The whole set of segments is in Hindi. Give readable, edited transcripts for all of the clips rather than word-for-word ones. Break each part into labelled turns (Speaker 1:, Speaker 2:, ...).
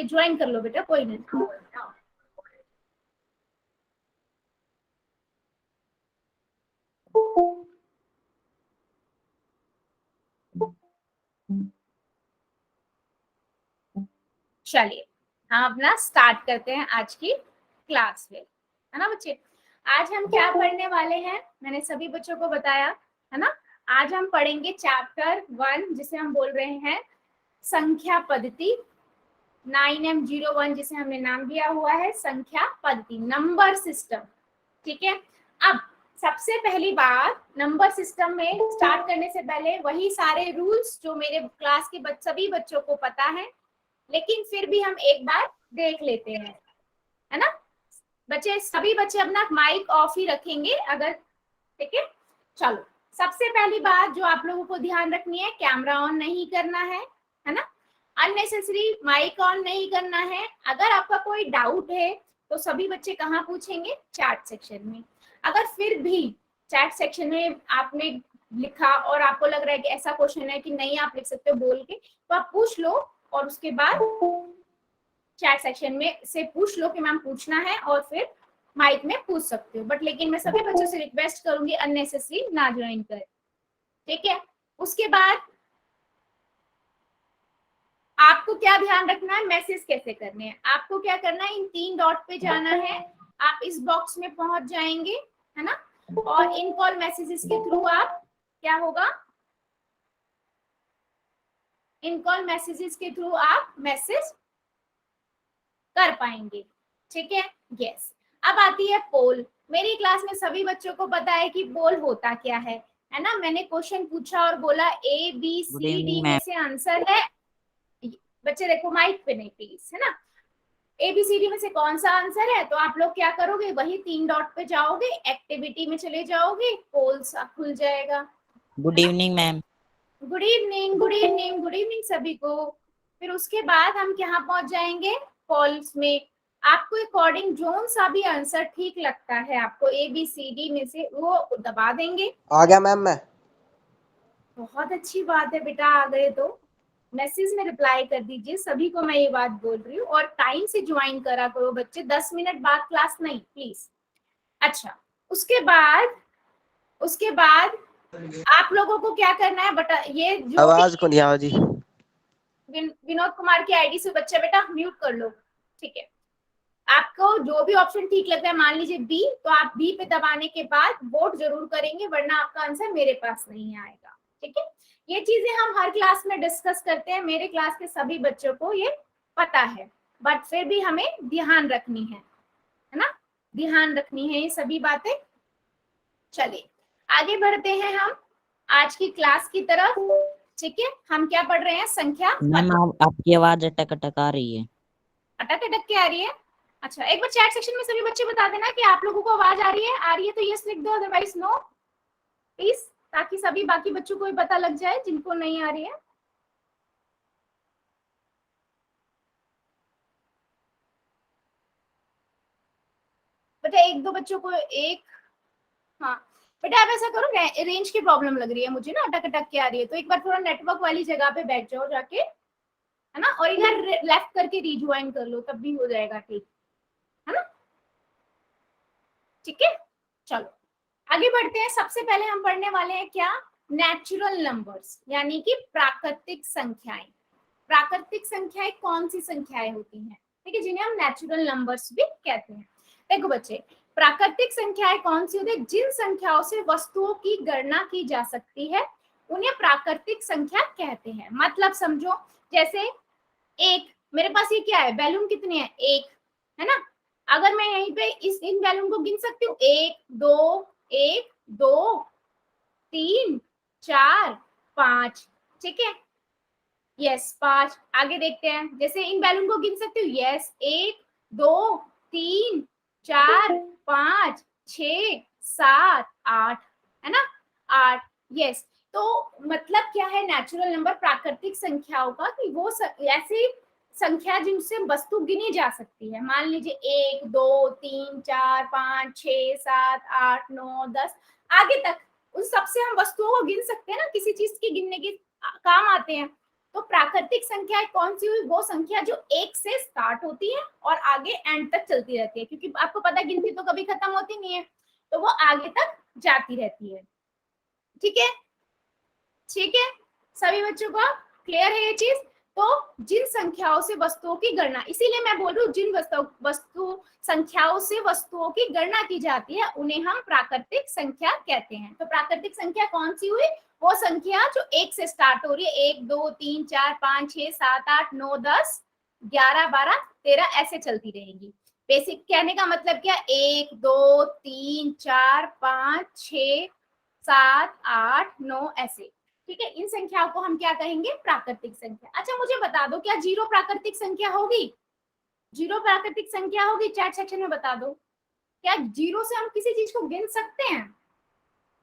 Speaker 1: है, ज्वाइन कर लो बेटा, कोई नहीं। चलिए हम अपना स्टार्ट करते हैं आज की क्लास में, है ना बच्चे। आज हम क्या पढ़ने वाले हैं, मैंने सभी बच्चों को बताया, है ना। आज हम पढ़ेंगे चैप्टर 1 जिसे हम बोल रहे हैं संख्या पद्धति, 9M01 जिसे हमने नाम दिया हुआ है संख्या पद्धति, नंबर सिस्टम। ठीक है, अब सबसे पहली बात, नंबर सिस्टम में स्टार्ट करने से पहले वही सारे रूल्स जो मेरे क्लास के सभी बच्चों को पता है, लेकिन फिर भी हम एक बार देख लेते हैं, है ना बच्चे। सभी बच्चे अपना माइक ऑफ ही रखेंगे अगर, ठीक है। चलो, सबसे पहली बात जो आप लोगों को ध्यान रखनी है, कैमरा ऑन नहीं करना है ना। अननेसेसरी माइक ऑन नहीं करना है। अगर आपका कोई डाउट है तो सभी बच्चे कहाँ पूछेंगे, चैट सेक्शन में। अगर फिर भी चैट सेक्शन में आपने लिखा और आपको लग रहा है कि ऐसा क्वेश्चन है कि नहीं आप लिख सकते हो बोल के, तो आप पूछ लो और उसके बाद चैट सेक्शन में से पूछ लो कि मैम पूछना है, और फिर माइक में पूछ सकते हो। बट लेकिन मैं सभी बच्चों से रिक्वेस्ट करूंगी अननेसेसरी ना ज्वाइन करें, ठीक है। उसके बाद आपको क्या ध्यान रखना है, मैसेज कैसे करने हैं। आपको क्या करना है, इन 3 डॉट पे जाना है, आप इस बॉक्स में पहुंच जाएंगे, है ना। और इन कॉल मैसेजेस के थ्रू आप क्या होगा, इन कॉल मैसेजेस के थ्रू आप मैसेज कर पाएंगे, ठीक है। यस, अब आती है पोल। मेरी क्लास में सभी बच्चों को पता है कि पोल होता क्या है ना। मैंने क्वेश्चन पूछा और बोला ABCD में से आंसर है, बच्चे देखो माइक पे नहीं प्लीज, है ना। ABCD में से कौन सा आंसर है, तो आप लोग क्या करोगे, वही 3 डॉट पे जाओगे, एक्टिविटी में चले जाओगे, पोल खुल जाएगा।
Speaker 2: Good evening ma'am.
Speaker 1: Good evening, good evening, good evening सभी को। फिर उसके बाद हम यहाँ पहुंच जाएंगे कॉल्स में। आपको अकॉर्डिंग जोन सा भी आंसर ठीक लगता है आपको ABCD में से, वो दबा देंगे।
Speaker 3: आ गया मैम मैं।
Speaker 1: बहुत अच्छी बात है बेटा, आ गए तो मैसेज में रिप्लाई कर दीजिए। सभी को मैं ये बात बोल रही हूँ, और टाइम से ज्वाइन करा करो बच्चे, 10 मिनट बाद क्लास नहीं प्लीज। अच्छा, उसके बाद आप लोगों को क्या करना है बेटा, ये जो
Speaker 3: आवाज को नहीं आ जी।
Speaker 1: विनोद कुमार की आईडी से बच्चा बेटा म्यूट कर लो, ठीक है। आपको जो भी ऑप्शन ठीक लगता है, मान लीजिए बी, तो आप बी पे दबाने के बाद वोट जरूर करेंगे, वरना आपका आंसर मेरे पास नहीं आएगा, ठीक है। ये चीजें हम हर क्लास में डिस्कस करते हैं, मेरे क्लास के सभी बच्चों को ये पता है, बट फिर भी हमें ध्यान रखनी है ना, ध्यान रखनी है ये सभी बातें। चलिए आगे बढ़ते हैं हम आज की क्लास की तरफ, ठीक है। हम क्या पढ़ रहे हैं, संख्या।
Speaker 2: मैम आपकी आवाज अटक अटक आ रही है।
Speaker 1: अटक अटक के आ रही है? अच्छा, एक बार चैट सेक्शन में सभी बच्चे बता देना कि आप लोगों को आवाज आ रही है तो यस लिख दो, अदरवाइज नो प्लीज, ताकि सभी बाकी बच्चों को भी पता लग जाए जिनको नहीं आ रही है। बेटा एक दो बच्चों को एक, हाँ बेटा आप ऐसा करो, रेंज की प्रॉब्लम लग रही है मुझे ना, अटक अटक के आ रही है, तो एक बार थोड़ा नेटवर्क वाली जगह पे बैठ जाओ जाके, है ना। और इधर लेफ्ट करके रिज्वाइन कर लो, तब भी हो जाएगा ठीक, है ना। ठीक है, चलो आगे बढ़ते हैं। सबसे पहले हम पढ़ने वाले हैं क्या, नेचुरल नंबर्स, यानी कि प्राकृतिक संख्याएं। प्राकृतिक संख्याएं कौन सी संख्याएं होती हैं, ठीक है, जिन्हें हम नेचुरल नंबर्स भी कहते हैं। देखो बच्चे, प्राकृतिक संख्याएं कौन सी होती है, जिन संख्याओं से वस्तुओं की गणना की जा सकती है उन्हें प्राकृतिक संख्या कहते हैं। मतलब समझो, जैसे एक, मेरे पास ये क्या है, बैलून कितने हैं, एक, है ना। अगर मैं यहीं पे इन बैलून को गिन सकती हूँ, 1 2 3 4 5, ठीक है। यस 5। आगे देखते हैं, जैसे इन बैलून को गिन सकती हूँ, यस 1 2 3 4 5 6 7 8, है ना, 8। यस, तो मतलब क्या है, नेचुरल नंबर प्राकृतिक संख्याओं का कि वो ऐसी संख्या जिनसे वस्तु गिनी जा सकती है। मान लीजिए 1 2 3 4 5 6 7 8 9 10 आगे तक, उन सबसे हम वस्तुओं को गिन सकते हैं ना, किसी चीज की गिनने के काम आते हैं। तो प्राकृतिक संख्या कौन सी हुई, वो संख्या जो 1 से स्टार्ट होती है और आगे एंड तक चलती रहती है, क्योंकि आपको पता है गिनती तो कभी खत्म होती नहीं है, तो वो आगे तक जाती रहती है। ठीक है, ठीक है, सभी बच्चों को क्लियर है ये चीज? तो जिन संख्याओं से वस्तुओं की गणना, इसीलिए मैं बोल रही हूँ जिन वस्तु संख्याओं से वस्तुओं की गणना की जाती है उन्हें हम प्राकृतिक संख्या कहते हैं। तो प्राकृतिक संख्या कौन सी हुई? वो संख्या जो एक से स्टार्ट हो रही है, 1 2 3 4 5 6 7 8 9 10 11 12 13 ऐसे चलती रहेगी। बेसिक कहने का मतलब क्या? 1 2 3 4 5 6 7 8 9 ऐसे। ठीक है, इन संख्याओं को हम क्या कहेंगे? प्राकृतिक संख्या। अच्छा मुझे बता दो, क्या जीरो प्राकृतिक संख्या होगी? जीरो प्राकृतिक संख्या होगी? चैट सेक्शन में बता दो, क्या जीरो से हम किसी चीज को गिन सकते हैं?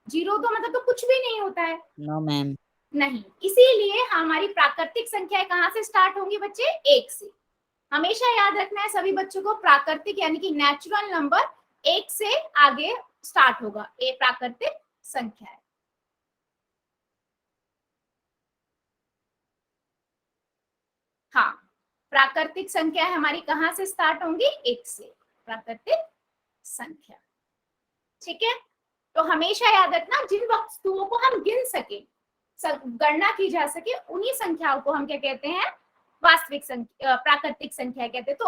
Speaker 1: जीरो तो मतलब तो कुछ भी नहीं होता है।
Speaker 2: No ma'am.
Speaker 1: नहीं, इसीलिए हमारी प्राकृतिक संख्याएं कहाँ से स्टार्ट होंगी बच्चे? एक से। हमेशा याद रखना है सभी बच्चों को, प्राकृतिक यानी कि नेचुरल नंबर एक से आगे स्टार्ट होगा, ये प्राकृतिक संख्या है। हाँ, प्राकृतिक संख्या हमारी कहाँ से स्टार्ट होंगी? एक से, प्राकृतिक संख्या। ठीक है, तो हमेशा याद रखना जिन वस्तुओं को हम गिन सके, गणना की जा सके, उन्हीं संख्याओं को हम क्या कहते हैं? वास्तविक संख्या, प्राकृतिक संख्या कहते हैं। तो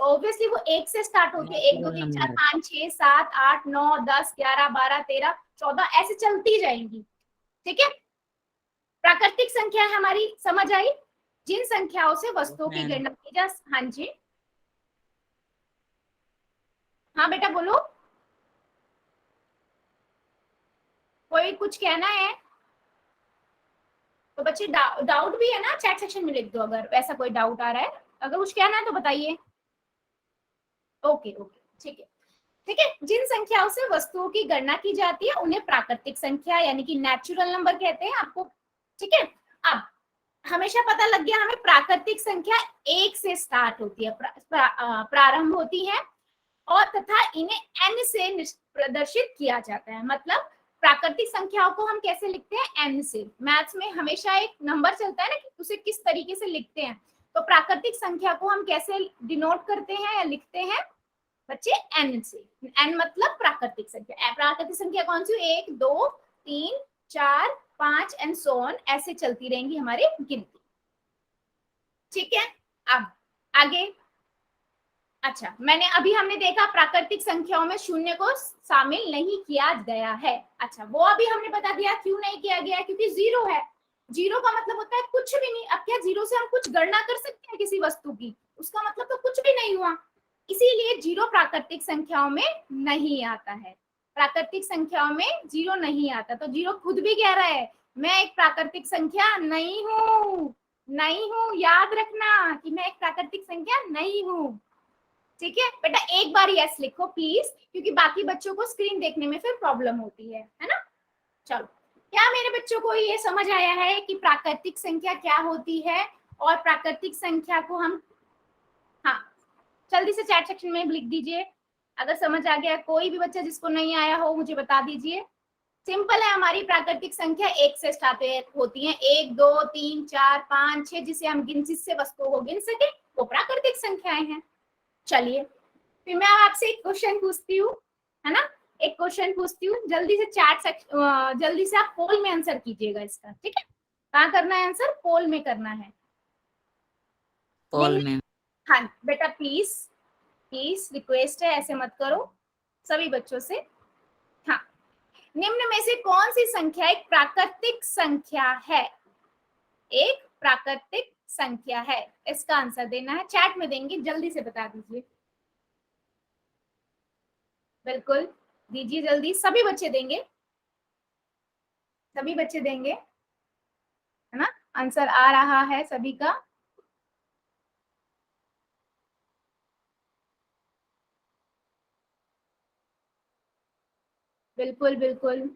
Speaker 1: ऑब्वियसली वो एक से स्टार्ट होती है, 1 2 3 4 5 6 7 8 9 10 11 12 13 14 ऐसे चलती जाएंगी। ठीक है, प्राकृतिक संख्या हमारी समझ आई? जिन संख्याओं से वस्तुओं की गणना की जा। हाँ जी, हाँ बेटा बोलो, कोई कुछ कहना है तो बच्चे डाउट भी है ना, चैट सेक्शन में लिख दो अगर ऐसा कोई डाउट आ रहा है। अगर कुछ कहना है तो बताइए। ओके ओके, ठीक है, ठीक है। जिन संख्याओं से वस्तुओं की गणना की जाती है उन्हें प्राकृतिक संख्या यानी कि नेचुरल नंबर कहते हैं आपको। ठीक है, अब हमेशा पता लग गया हमें प्राकृतिक संख्या एक से स्टार्ट होती है, प्रारंभ होती है और तथा इन्हें n से प्रदर्शित किया जाता है। मतलब प्राकृतिक संख्याओं को हम कैसे लिखते हैं? n से। मैथ्स में हमेशा एक नंबर चलता है ना कि उसे किस तरीके से लिखते हैं, तो प्राकृतिक संख्या को हम कैसे डिनोट करते हैं या लिखते हैं बच्चे? n से। n मतलब प्राकृतिक संख्या। प्राकृतिक संख्या कौन सी? 1 2 3 4 5 एंड सो ऑन, ऐसे चलती रहेंगी हमारी गिनती। ठीक है, अब आगे। अच्छा, हमने देखा प्राकृतिक संख्याओं में शून्य को शामिल नहीं किया गया है। अच्छा, वो अभी हमने बता दिया क्यों नहीं किया गया, क्योंकि जीरो है। जीरो का मतलब होता है कुछ भी नहीं। अब क्या जीरो से हम कुछ गणना कर सकते हैं किसी वस्तु की? उसका मतलब तो कुछ भी नहीं हुआ, इसीलिए जीरो प्राकृतिक संख्याओं में नहीं आता है। प्राकृतिक संख्याओं में जीरो नहीं आता, तो जीरो खुद भी कह रहा है मैं एक प्राकृतिक संख्या नहीं हूँ, नहीं हूँ। याद रखना कि मैं एक प्राकृतिक संख्या नहीं हूँ। ठीक है बेटा, एक बार यस लिखो प्लीज, क्योंकि बाकी बच्चों को स्क्रीन देखने में फिर प्रॉब्लम होती है ना। चलो, क्या मेरे बच्चों को ये समझ आया है कि प्राकृतिक संख्या क्या होती है और प्राकृतिक संख्या को हम, हाँ जल्दी से चैट सेक्शन में लिख दीजिए अगर समझ आ गया। कोई भी बच्चा जिसको नहीं आया हो मुझे बता दीजिए। सिंपल है, हमारी प्राकृतिक संख्या एक से स्टार्ट होती है, 1 2 3 4 5 6, जिसे हम जिससे वस्तुओं को गिन सके वो प्राकृतिक संख्याएं हैं। चलिए, फिर मैं आपसे एक क्वेश्चन पूछती हूँ, है ना, एक क्वेश्चन पूछती हूँ। जल्दी से जल्दी से आप पोल में आंसर कीजिएगा इसका। ठीक है, कहाँ करना है आंसर? पोल में करना है।
Speaker 2: पोल में।
Speaker 1: हाँ बेटा, प्लीज प्लीज रिक्वेस्ट है, ऐसे मत करो सभी बच्चों से। हाँ, निम्न में से कौन सी संख्या एक प्राकृतिक संख्या है? एक प्राकृतिक संख्या है, इसका आंसर देना है, चैट में देंगे, जल्दी से बता दीजिए। बिल्कुल दीजिए जल्दी, सभी बच्चे देंगे, सभी बच्चे देंगे, है ना। आंसर आ रहा है सभी का। बिल्कुल बिल्कुल,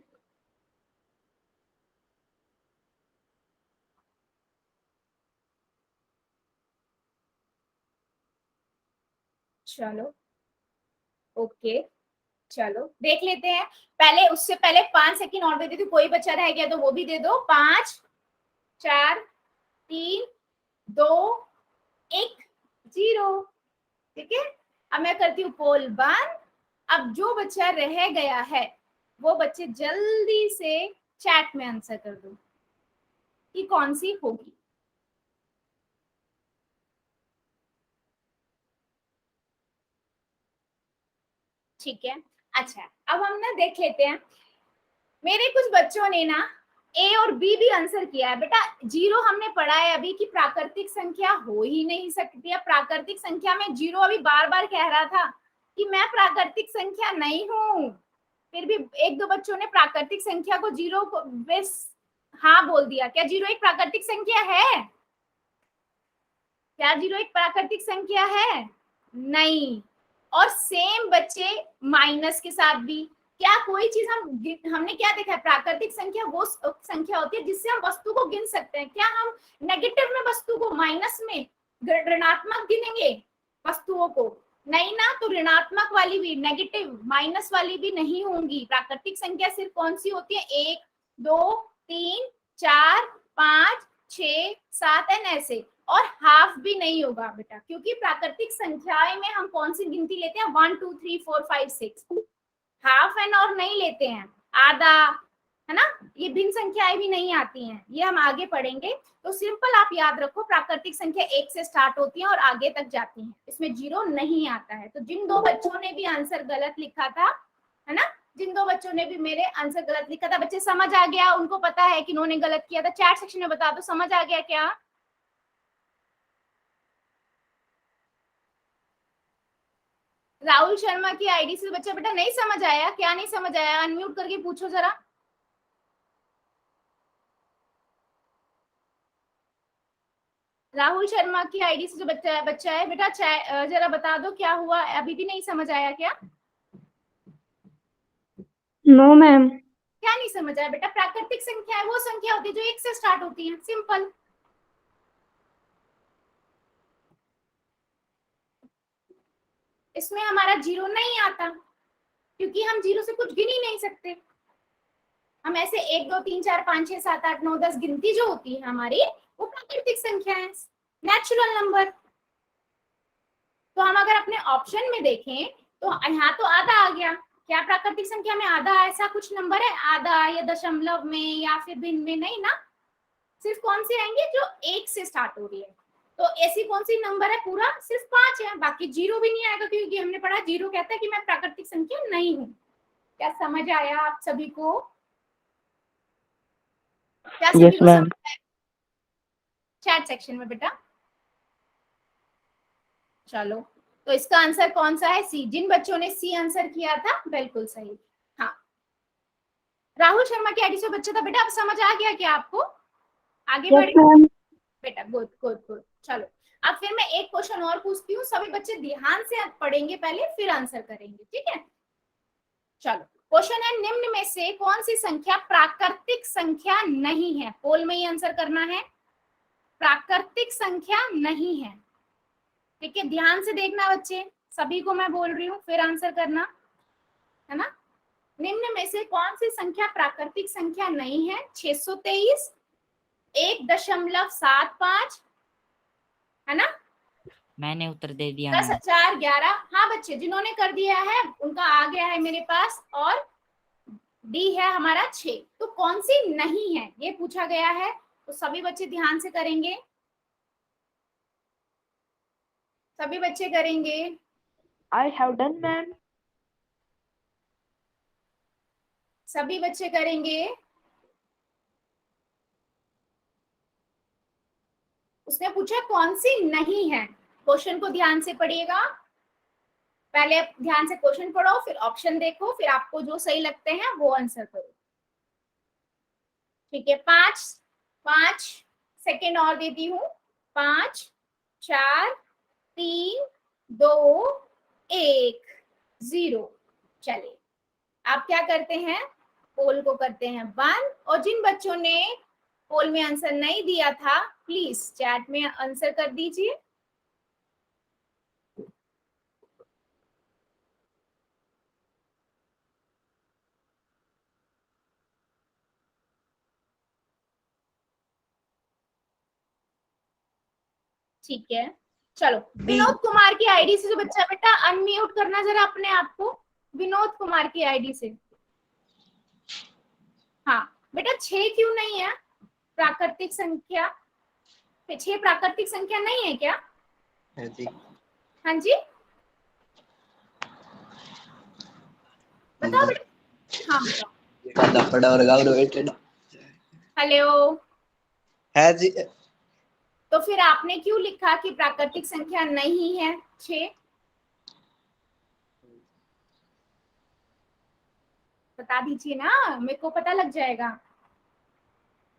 Speaker 1: चलो ओके, चलो देख लेते हैं। पहले उससे पहले 5 सेकंड और दे देती हूँ, कोई बच्चा रह गया तो वो भी दे दो। 5 4 3 2 1 0। ठीक है, अब मैं करती हूँ पोल बंद। अब जो बच्चा रह गया है वो बच्चे जल्दी से चैट में आंसर कर दो कि कौन सी होगी। ठीक है, अच्छा अब हम ना देख लेते हैं। मेरे कुछ बच्चों ने ना ए और बी भी आंसर किया है। बेटा जीरो हमने पढ़ा है अभी कि प्राकृतिक संख्या हो ही नहीं सकती है। प्राकृतिक संख्या में जीरो अभी बार बार कह रहा था कि मैं प्राकृतिक संख्या नहीं हूं। फिर भी एक दो बच्चों ने प्राकृतिक संख्या को जीरो को बस हाँ बोल दिया। क्या जीरो एक प्राकृतिक संख्या है? क्या जीरो एक प्राकृतिक संख्या है? नहीं। और सेम बच्चे माइनस के साथ भी। क्या कोई चीज हमने क्या देखा है? प्राकृतिक संख्या वो संख्या होती है जिससे हम वस्तु को गिन सकते हैं। क्या हम नेगेटिव में वस्तु को, माइनस में ऋणात्मक गिनेंगे वस्तुओं को? नहीं ना। तो ऋणात्मक वाली भी, नेगेटिव माइनस वाली भी नहीं होंगी। प्राकृतिक संख्या सिर्फ कौन सी होती है? 1 2 3 4 5 6 7 एंड ऐसे। और हाफ भी नहीं होगा बेटा, क्योंकि प्राकृतिक संख्याएं में हम कौन सी गिनती लेते हैं? 1 2 3 4 5 6। हाफ एंड और नहीं लेते हैं, आधा, है ना। ये भिन्न संख्याएं भी नहीं आती हैं, ये हम आगे पढ़ेंगे। तो सिंपल आप याद रखो, प्राकृतिक संख्या 1 से स्टार्ट होती है और आगे तक जाती है, इसमें जीरो नहीं आता है। तो जिन दो बच्चों ने भी आंसर गलत लिखा था, है ना, जिन दो बच्चों ने भी मेरे आंसर गलत लिखा था, बच्चे समझ आ गया? उनको पता है कि उन्होंने गलत किया था? चैट सेक्शन में बता दो, समझ आ गया क्या? राहुल शर्मा की आईडी से बच्चा बेटा नहीं समझ आया? क्या नहीं समझ आया? अनम्यूट करके पूछो जरा। राहुल शर्मा की आईडी से जो बच्चा है बेटा, जरा बता दो क्या हुआ? अभी भी नहीं समझ आया क्या?
Speaker 3: No ma'am.
Speaker 1: क्या नहीं समझ आया बेटा? प्राकृतिक संख्या है वो संख्या होती है जो 1 से स्टार्ट होती है, सिंपल। इसमें हमारा जीरो नहीं आता, क्योंकि हम जीरो से कुछ गिन ही नहीं सकते। हम ऐसे 1 2 3 4 5 6 7 8 9 10 गिनती जो होती है हमारी, वो प्राकृतिक संख्या है, नेचुरल नंबर। तो हम अगर अपने ऑप्शन में देखें तो यहाँ तो आधा आ गया। क्या प्राकृतिक संख्या में आधा ऐसा कुछ नंबर है? आधा या दशमलव में या फिर भिन्न में? नहीं ना। सिर्फ कौन सी आएंगे? जो 1 से स्टार्ट हो रही है। तो ऐसी कौन सी नंबर है? पूरा सिर्फ 5 है, बाकी जीरो भी नहीं आएगा, क्योंकि हमने पढ़ा जीरो कहता है कि मैं प्राकृतिक संख्या नहीं हूँ। क्या समझ आया आप सभी को? क्या सभी
Speaker 3: यस
Speaker 1: को
Speaker 3: मैम।
Speaker 1: समझ आया? चैट सेक्शन में बेटा। चलो, तो इसका आंसर कौन सा है? सी। जिन बच्चों ने सी आंसर किया था बिल्कुल सही। हाँ, राहुल शर्मा की आईडी से बच्चा था बेटा। अब समझ आ गया क्या आपको? आगे
Speaker 3: यस
Speaker 1: बढ़े
Speaker 3: मैम।
Speaker 1: बेटा, गुड गुड गुड। चलो, अब फिर मैं एक क्वेश्चन और पूछती हूँ, सभी बच्चे ध्यान से पढ़ेंगे पहले, फिर आंसर करेंगे, ठीक है? चलो, क्वेश्चन है, निम्न में से कौन सी संख्या प्राकृतिक संख्या नहीं है? पोल में ही आंसर करना है। प्राकृतिक संख्या नहीं है, ठीक है? ध्यान से देखना बच्चे, सभी को मैं बोल रही हूँ, फिर आंसर करना, है ना। निम्न में से कौन सी संख्या प्राकृतिक संख्या नहीं है? 623, 1.75, है ना,
Speaker 2: मैंने उत्तर दे दिया
Speaker 1: 10
Speaker 2: मैम।
Speaker 1: 4 11। हाँ बच्चे, जिन्होंने कर दिया है उनका आ गया है मेरे पास। और डी है हमारा 6। तो कौन सी नहीं है ये पूछा गया है, तो सभी बच्चे ध्यान से करेंगे, सभी बच्चे करेंगे।
Speaker 3: I have done ma'am.
Speaker 1: सभी बच्चे करेंगे। उसने पूछा कौन सी नहीं है। क्वेश्चन को ध्यान से पढ़िएगा, पहले ध्यान से क्वेश्चन पढ़ो, फिर ऑप्शन देखो, फिर आपको जो सही लगते हैं वो आंसर करो, ठीक है? 5 सेकेंड और देती हूँ। 5 4 3 2 1 0। चलिए, आप क्या करते हैं? पोल को करते हैं बंद। और जिन बच्चों ने पोल में आंसर नहीं दिया था, प्लीज चैट में आंसर कर दीजिए। ठीक है, चलो, विनोद कुमार की आईडी से जो बच्चा, बेटा अनम्यूट करना जरा अपने आप को, विनोद कुमार की आईडी से। हाँ बेटा, 6 क्यों नहीं है प्राकृतिक संख्या? 6 प्राकृतिक संख्या नहीं है क्या?
Speaker 4: हाँ जी।
Speaker 1: हाँ जी, बताओ बेटा। हाँ बताओ।
Speaker 4: पड़ा और गाउड वेटेड।
Speaker 1: हेलो।
Speaker 4: है जी।
Speaker 1: तो फिर आपने क्यों लिखा कि प्राकृतिक संख्या नहीं है 6? बता दीजिए ना, मेरे को पता लग जाएगा।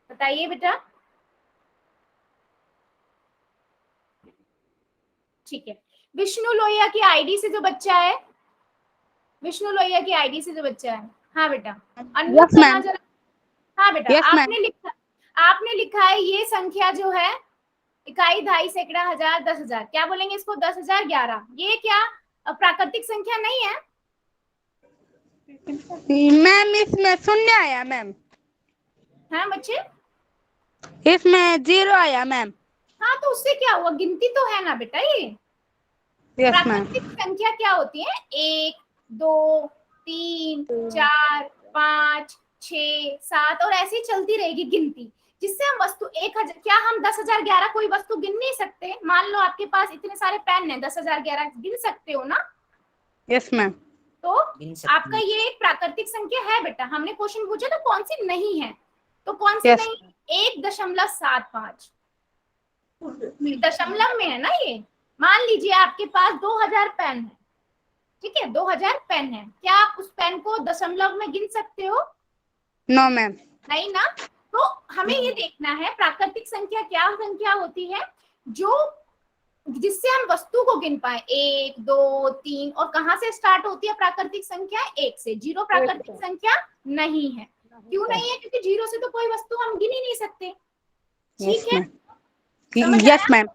Speaker 1: बताइए बेटा। ठीक है, विष्णु लोहिया की आईडी से जो बच्चा है, विष्णु लोहिया की आईडी से जो बच्चा है, हाँ बेटा अनम्यूट
Speaker 3: Yes,
Speaker 1: करना
Speaker 3: ma'am.
Speaker 1: जरा। हाँ बेटा,
Speaker 3: Yes, ma'am.
Speaker 1: आपने लिखा है ये संख्या जो है इकाई, दहाई, सैकड़ा, हजार, 10,000, क्या बोलेंगे इसको? 10,000, 11। ये क्या प्राकृतिक संख्या नहीं है?
Speaker 3: मैम इसमें शून्य आया मैम,
Speaker 1: हाँ बच्चे।
Speaker 3: इसमें 0 आया मैम।
Speaker 1: हाँ तो उससे क्या हुआ, गिनती तो है ना बेटा ये।
Speaker 3: Yes ma'am.
Speaker 1: प्राकृतिक संख्या क्या होती है? 1, 2, 3, 4, 5, 6, 7 और ऐसे ही चलती रहेगी गिनती, जिससे हम वस्तु 1,000, क्या हम 10,011 कोई वस्तु गिन नहीं सकते? मान लो आपके पास इतने सारे पेन है, 10,011 गिन सकते हो ना?
Speaker 3: Yes ma'am.
Speaker 1: तो
Speaker 2: गिन सकते
Speaker 1: आपका
Speaker 2: हैं।
Speaker 1: ये एक प्राकृतिक संख्या है बेटा। हमने क्वेश्चन पूछा तो कौन सी नहीं है, तो कौन सी
Speaker 3: यस
Speaker 1: नहीं? 1.75 दशमलव में है ना ये। मान लीजिए आपके पास 2,000 पेन है, ठीक है, 2,000 पेन है, क्या आप उस पेन को दशमलव में गिन सकते हो?
Speaker 3: No ma'am.
Speaker 1: नहीं ना। तो हमें ये देखना है प्राकृतिक संख्या क्या संख्या होती है जो, जिससे हम वस्तु को गिन पाए। 1, 2, 3 और कहाँ से स्टार्ट होती है प्राकृतिक संख्या? 1 से। 0 प्राकृतिक संख्या नहीं है। क्यों नहीं है? क्योंकि 0 से तो कोई वस्तु हम गिन ही नहीं सकते।
Speaker 3: यस
Speaker 1: ठीक है,
Speaker 3: मैम।
Speaker 1: समझ
Speaker 3: यस
Speaker 1: आया?
Speaker 3: मैम।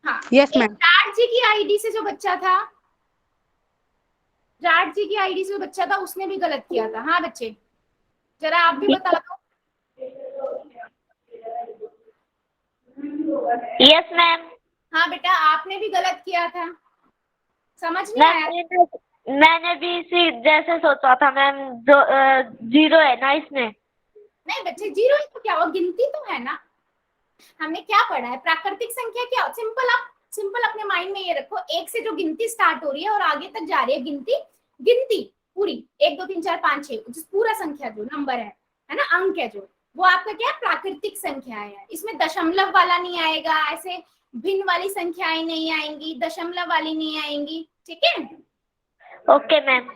Speaker 1: हाँ,
Speaker 3: यस
Speaker 1: एक
Speaker 3: मैम।
Speaker 1: जाट जी की आईडी से जो बच्चा था, जाट जी की आईडी से जो बच्चा था उसने भी गलत किया था। हाँ बच्चे, जरा आप भी बता दो।
Speaker 5: Yes ma'am.
Speaker 1: हाँ बेटा, आपने भी गलत किया था, समझ नहीं
Speaker 5: मैम
Speaker 1: आया?
Speaker 5: मैंने भी इसी जैसे सोचा था मैम, जो 0 है ना इसमें।
Speaker 1: नहीं बच्चे, 0 तो क्या हुआ, गिनती तो है ना। हमने क्या पढ़ा है, प्राकृतिक संख्या क्या? सिंपल, आप सिंपल अपने माइंड में ये रखो, 1 से जो गिनती स्टार्ट हो रही है और आगे तक जा रही है गिनती, गिनती पूरी 1, 2, 3, 4, 5, 6 जिस पूरा संख्या जो नंबर है ना, अंक है जो, वो आपका क्या है? प्राकृतिक संख्या है। इसमें दशमलव वाला नहीं आएगा, ऐसे भिन्न वाली संख्याएं नहीं आएंगी, दशमलव वाली नहीं आएंगी, ठीक है?
Speaker 5: Okay ma'am.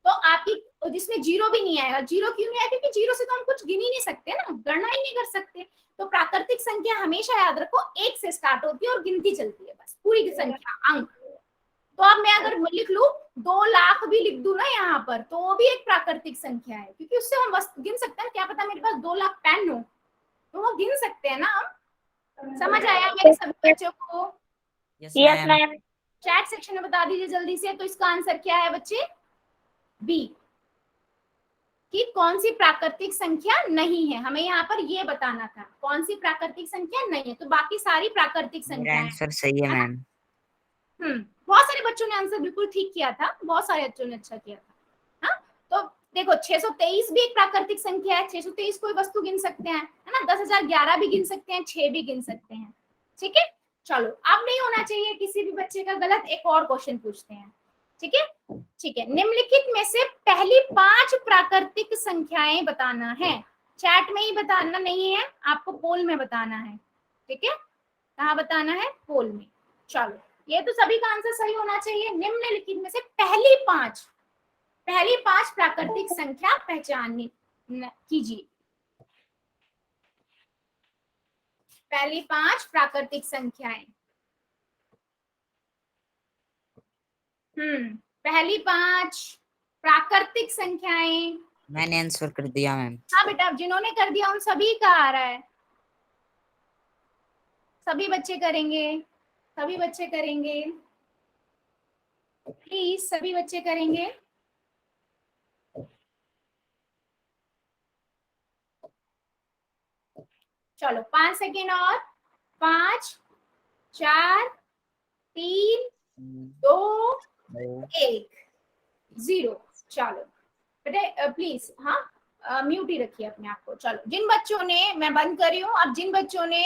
Speaker 1: तो आपकी जिसमें 0 भी नहीं आएगा। 0 क्यों नहीं आएगा? क्योंकि 0 से तो हम कुछ गिन ही नहीं सकते ना, गणना ही नहीं कर सकते। तो प्राकृतिक संख्या हमेशा याद रखो 1 से स्टार्ट होती है और गिनती चलती है, बस पूरी की संख्या अंक। तो अब मैं अगर लिख लूं 2 लाख भी लिख दूं ना यहाँ पर, तो वो भी एक प्राकृतिक संख्या है, क्योंकि उससे हम गिन सकते हैं। क्या पता मेरे पास 2 लाख पेन हो, तो वो गिन सकते हैं ना हम। समझ आया मेरे सभी बच्चों को?
Speaker 2: Yes
Speaker 5: yes
Speaker 2: ma'am.
Speaker 5: Ma'am.
Speaker 1: Chat section में बता दीजिए जल्दी से। तो इसका आंसर क्या है बच्चे? बी, कि कौन सी प्राकृतिक संख्या नहीं है। हमें यहाँ पर ये बताना था कौन सी प्राकृतिक संख्या नहीं है, तो बाकी सारी प्राकृतिक
Speaker 2: मेरा
Speaker 1: संख्याएं।
Speaker 2: आंसर सही है मैम।
Speaker 1: बहुत सारे बच्चों ने आंसर बिल्कुल ठीक किया था, बहुत सारे बच्चों ने अच्छा किया था। हाँ, तो देखो 623 भी एक प्राकृतिक संख्या है। 623 कोई वस्तु गिन सकते हैं, है ना? 10,011 भी गिन सकते हैं, 6 भी गिन सकते हैं, ठीक है? चलो, अब नहीं होना चाहिए किसी भी बच्चे का गलत। एक और क्वेश्चन पूछते हैं, ठीक है? ठीक है, निम्नलिखित में से पहली 5 प्राकृतिक संख्याएं बताना है। चैट में ही बताना नहीं है, आपको पोल में बताना है, ठीक है? कहाँ बताना है? पोल में। चलो, ये तो सभी का आंसर सही होना चाहिए। निम्नलिखित में से पहली 5 प्राकृतिक संख्या पहचान कीजिए। पहली 5 प्राकृतिक संख्याएं। पहली 5 प्राकृतिक संख्याएं।
Speaker 2: मैंने आंसर कर दिया मैम।
Speaker 1: हाँ बेटा, जिन्होंने कर दिया उन सभी का आ रहा है। सभी बच्चे करेंगे, सभी बच्चे करेंगे, प्लीज सभी बच्चे करेंगे। चलो 5 सेकेंड और, 5, 4, 3
Speaker 2: हम्म,
Speaker 1: 2
Speaker 2: दो,
Speaker 1: 1 0। चलो बेटे प्लीज हाँ म्यूट ही रखिए अपने आप को। चलो जिन बच्चों ने, मैं बंद कर रही हूँ, अब जिन बच्चों ने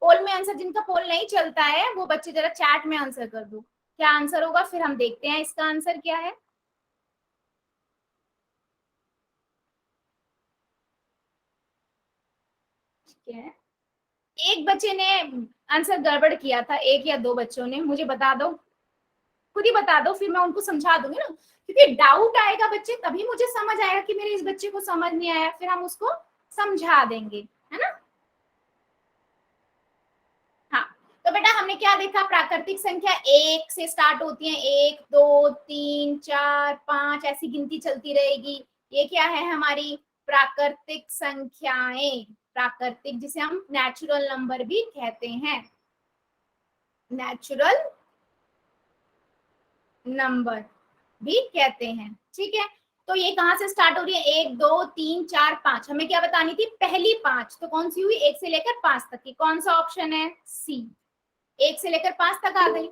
Speaker 1: पोल में आंसर, जिनका पोल नहीं चलता है वो बच्चे जरा चैट में आंसर कर दो, क्या आंसर होगा, फिर हम देखते हैं इसका आंसर क्या है। ठीक है, एक बच्चे ने आंसर गड़बड़ किया था, एक या दो बच्चों ने, मुझे बता दो, खुद ही बता दो, फिर मैं उनको समझा दूंगी ना, क्योंकि डाउट आएगा बच्चे, तभी मुझे समझ आएगा कि मेरे इस बच्चे को समझ नहीं आया, फिर हम उसको समझा देंगे, है ना। हाँ, तो बेटा हमने क्या देखा, प्राकृतिक संख्या 1 से स्टार्ट होती है, 1 2 3 4 5 ऐसी गिनती चलती रहेगी। ये क्या है हमारी प्राकृतिक संख्याएं, प्राकृतिक जिसे हम नेचुरल नंबर भी कहते हैं, नेचुरल नंबर भी कहते हैं। ठीक है, तो ये कहां से स्टार्ट हो रही है, 1 2 3 4 5, हमें क्या बतानी थी, पहली 5, तो कौन सी हुई, 1 से लेकर 5 तक की, कौन सा ऑप्शन है, सी, 1 से लेकर 5 तक आ गई।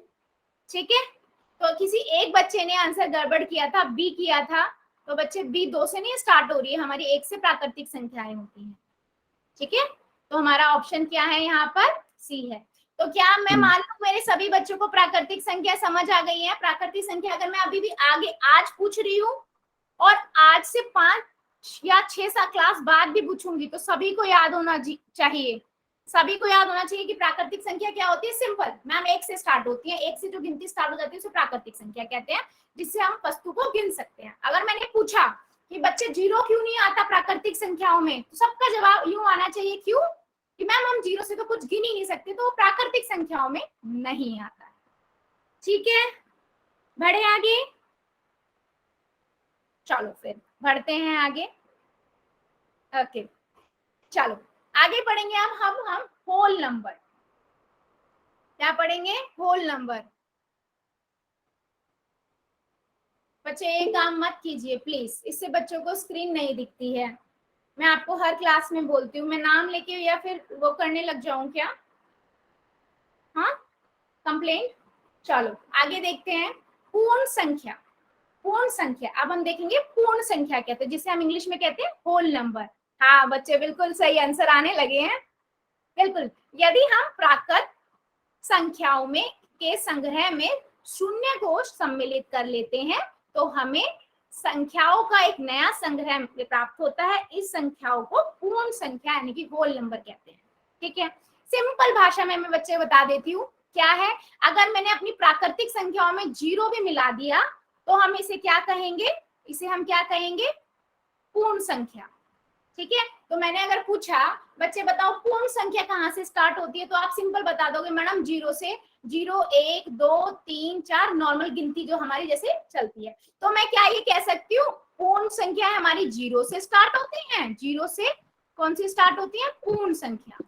Speaker 1: ठीक है, तो किसी एक बच्चे ने आंसर गड़बड़ किया था, बी किया था, तो बच्चे बी 2 से नहीं स्टार्ट हो रही है, हमारी 1 से प्राकृतिक संख्याएं होती हैं। ठीक है, तो हमारा ऑप्शन क्या है यहाँ पर, सी है। तो क्या मैं मान लूं मेरे सभी बच्चों को प्राकृतिक संख्या समझ आ गई है। प्राकृतिक संख्या अगर मैं अभी भी आगे आज पूछ रही हूँ और आज से 5 या 6-7 क्लास बाद भी पूछूंगी, तो सभी को याद होना चाहिए, सभी को याद होना चाहिए कि प्राकृतिक संख्या क्या होती है। सिंपल मैम, 1 से स्टार्ट होती है, 1 से जो गिनती स्टार्ट हो जाती है उसे प्राकृतिक संख्या कहते हैं, जिससे हम वस्तु को गिन सकते हैं। अगर मैंने पूछा कि बच्चे 0 क्यों नहीं आता प्राकृतिक संख्याओं में, तो सबका जवाब यूं आना चाहिए, क्यों, कि मैम हम 0 से तो कुछ गिन ही नहीं सकते, तो वो प्राकृतिक संख्याओं में नहीं आता है। ठीक है, बढ़े आगे, चलो फिर बढ़ते हैं आगे। ओके, चलो आगे पढ़ेंगे हम होल नंबर। क्या पढ़ेंगे, होल नंबर। बच्चे ये काम मत कीजिए प्लीज, इससे बच्चों को स्क्रीन नहीं दिखती है। मैं आपको हर क्लास में बोलती हूँ, मैं नाम लेके या फिर वो करने लग जाऊं क्या, हाँ, कंप्लेंट। चलो आगे देखते हैं, पूर्ण संख्या। पूर्ण संख्या, अब हम देखेंगे पूर्ण संख्या कहते हैं, जिसे हम इंग्लिश में कहते हैं होल नंबर। हाँ बच्चे बिल्कुल सही आंसर आने लगे हैं, बिल्कुल। यदि हम प्राकृत संख्याओं में के संग्रह में शून्य को सम्मिलित कर लेते हैं, तो हमें संख्याओं का एक नया संग्रह प्राप्त होता है। इस संख्याओं को पूर्ण संख्या यानी कि होल नंबर कहते हैं। ठीक है, सिंपल भाषा में मैं बच्चे बता देती हूँ क्या है। अगर मैंने अपनी प्राकृतिक संख्याओं में 0 भी मिला दिया, तो हम इसे क्या कहेंगे, इसे हम क्या कहेंगे, पूर्ण संख्या। ठीक है, तो मैंने अगर पूछा बच्चे बताओ पूर्ण संख्या कहाँ से स्टार्ट होती है, तो आप सिंपल बता दोगे मैडम 0 से, 0 1 2 3 4 नॉर्मल गिनती जो हमारी जैसे चलती है। तो मैं क्या ये कह सकती हूँ, पूर्ण संख्या हमारी 0 से स्टार्ट होती है, 0 से कौन सी स्टार्ट होती है, पूर्ण संख्या,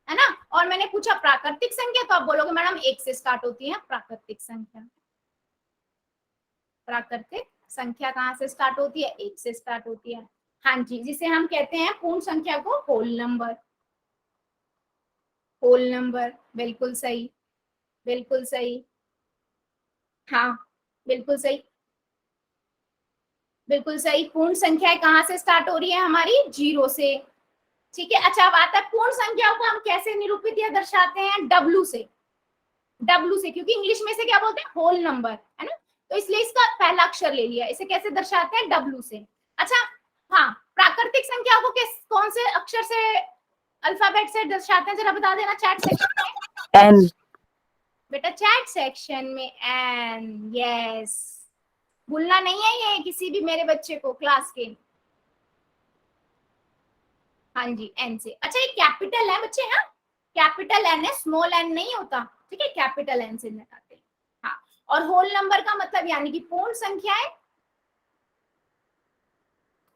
Speaker 1: है ना। और मैंने पूछा प्राकृतिक संख्या, तो आप बोलोगे मैडम 1 से स्टार्ट होती है प्राकृतिक संख्या। प्राकृतिक संख्या कहाँ से स्टार्ट होती है, 1 से स्टार्ट होती है। हाँ जी, जिसे हम कहते हैं पूर्ण संख्या को होल नंबर। होल नंबर, बिल्कुल सही, बिल्कुल सही, हाँ बिल्कुल सही, बिल्कुल सही। पूर्ण संख्या कहाँ से स्टार्ट हो रही है, हमारी 0 से। ठीक है, अच्छा अब आता है पूर्ण संख्याओं को हम कैसे निरूपित या दर्शाते हैं, W से। W से, क्योंकि इंग्लिश में से क्या बोलते हैं, होल नंबर, है ना, तो इसलिए इसका पहला अक्षर ले लिया। इसे कैसे दर्शाते हैं, W से। अच्छा हाँ, प्राकृतिक संख्या को किस कौन से अक्षर से, अल्फाबेट से दर्शाते हैं, जरा बता देना चैट सेक्शन में।
Speaker 3: N.
Speaker 1: बेटा चैट सेक्शन में एन, यस, भूलना नहीं है ये किसी भी मेरे बच्चे को क्लास के। हाँ जी, एन से। अच्छा ये कैपिटल है बच्चे, हाँ कैपिटल एन है, स्मॉल एन नहीं होता। ठीक है, कैपिटल एन से लगाते हैं। हाँ, और होल नंबर का मतलब यानी कि पूर्ण संख्या है,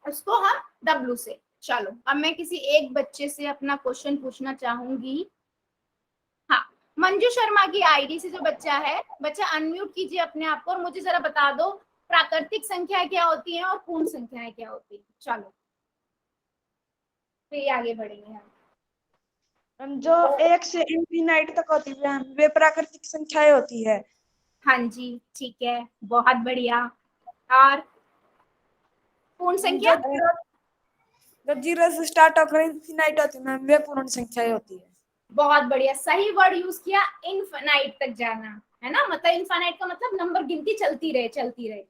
Speaker 1: उसको हम W से। चलो अब मैं किसी एक बच्चे से अपना क्वेश्चन पूछना चाहूंगी। हाँ, मंजू शर्मा की आईडी से जो बच्चा है, बच्चा अनम्यूट कीजिए अपने आप को और मुझे जरा बता दो प्राकृतिक संख्याएं क्या होती हैं और पूर्ण संख्याएं क्या होती हैं। चलो फिर आगे बढ़ेंगे हम।
Speaker 6: मैम जो 1 से इंफिनाइट तक होती है मैम, वे प्राकृतिक संख्याएं होती है।
Speaker 1: हाँ जी, ठीक है, बहुत बढ़िया। और पूर्ण संख्या?
Speaker 6: जब 0 से स्टार्ट होकर इंफिनाइट होती है मैम, वे पूर्ण संख्याएं होती है।
Speaker 1: बहुत बढ़िया, सही वर्ड यूज किया, इनफाइनाइट तक जाना, है ना। मतलब इनफाइनाइट का मतलब नंबर गिनती चलती रहे, चलती रहे।